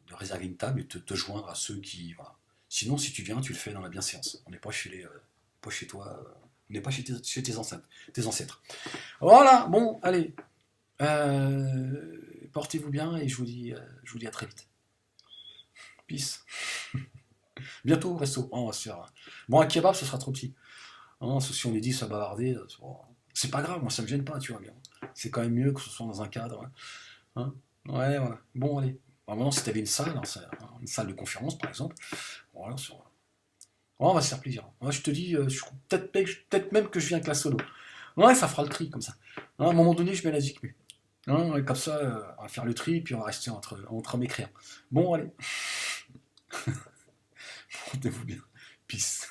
de réserver une table et te joindre à ceux qui, voilà. Sinon, si tu viens, tu le fais dans la bienséance. On n'est pas pas chez toi, on n'est pas chez tes ancêtres. Voilà, bon, allez, portez-vous bien et je vous dis à très vite. Peace. Bientôt au resto. Oh, on va se faire. Bon, un kebab, ce sera trop petit. Hein, si on est 10 à bavarder, c'est pas grave, moi ça me gêne pas, tu vois. Mais c'est quand même mieux que ce soit dans un cadre. Hein. Ouais, voilà. Bon, allez. Alors maintenant, si tu avais une salle de conférence, par exemple, voilà, on va se faire plaisir. Moi, je te dis, peut-être même que je viens avec la solo. Ouais, ça fera le tri, comme ça. Hein, à un moment donné, je mets la zik. Hein, et comme ça, on va faire le tri, puis on va rester entre mes créants. Bon, allez. Portez-vous bien. Peace.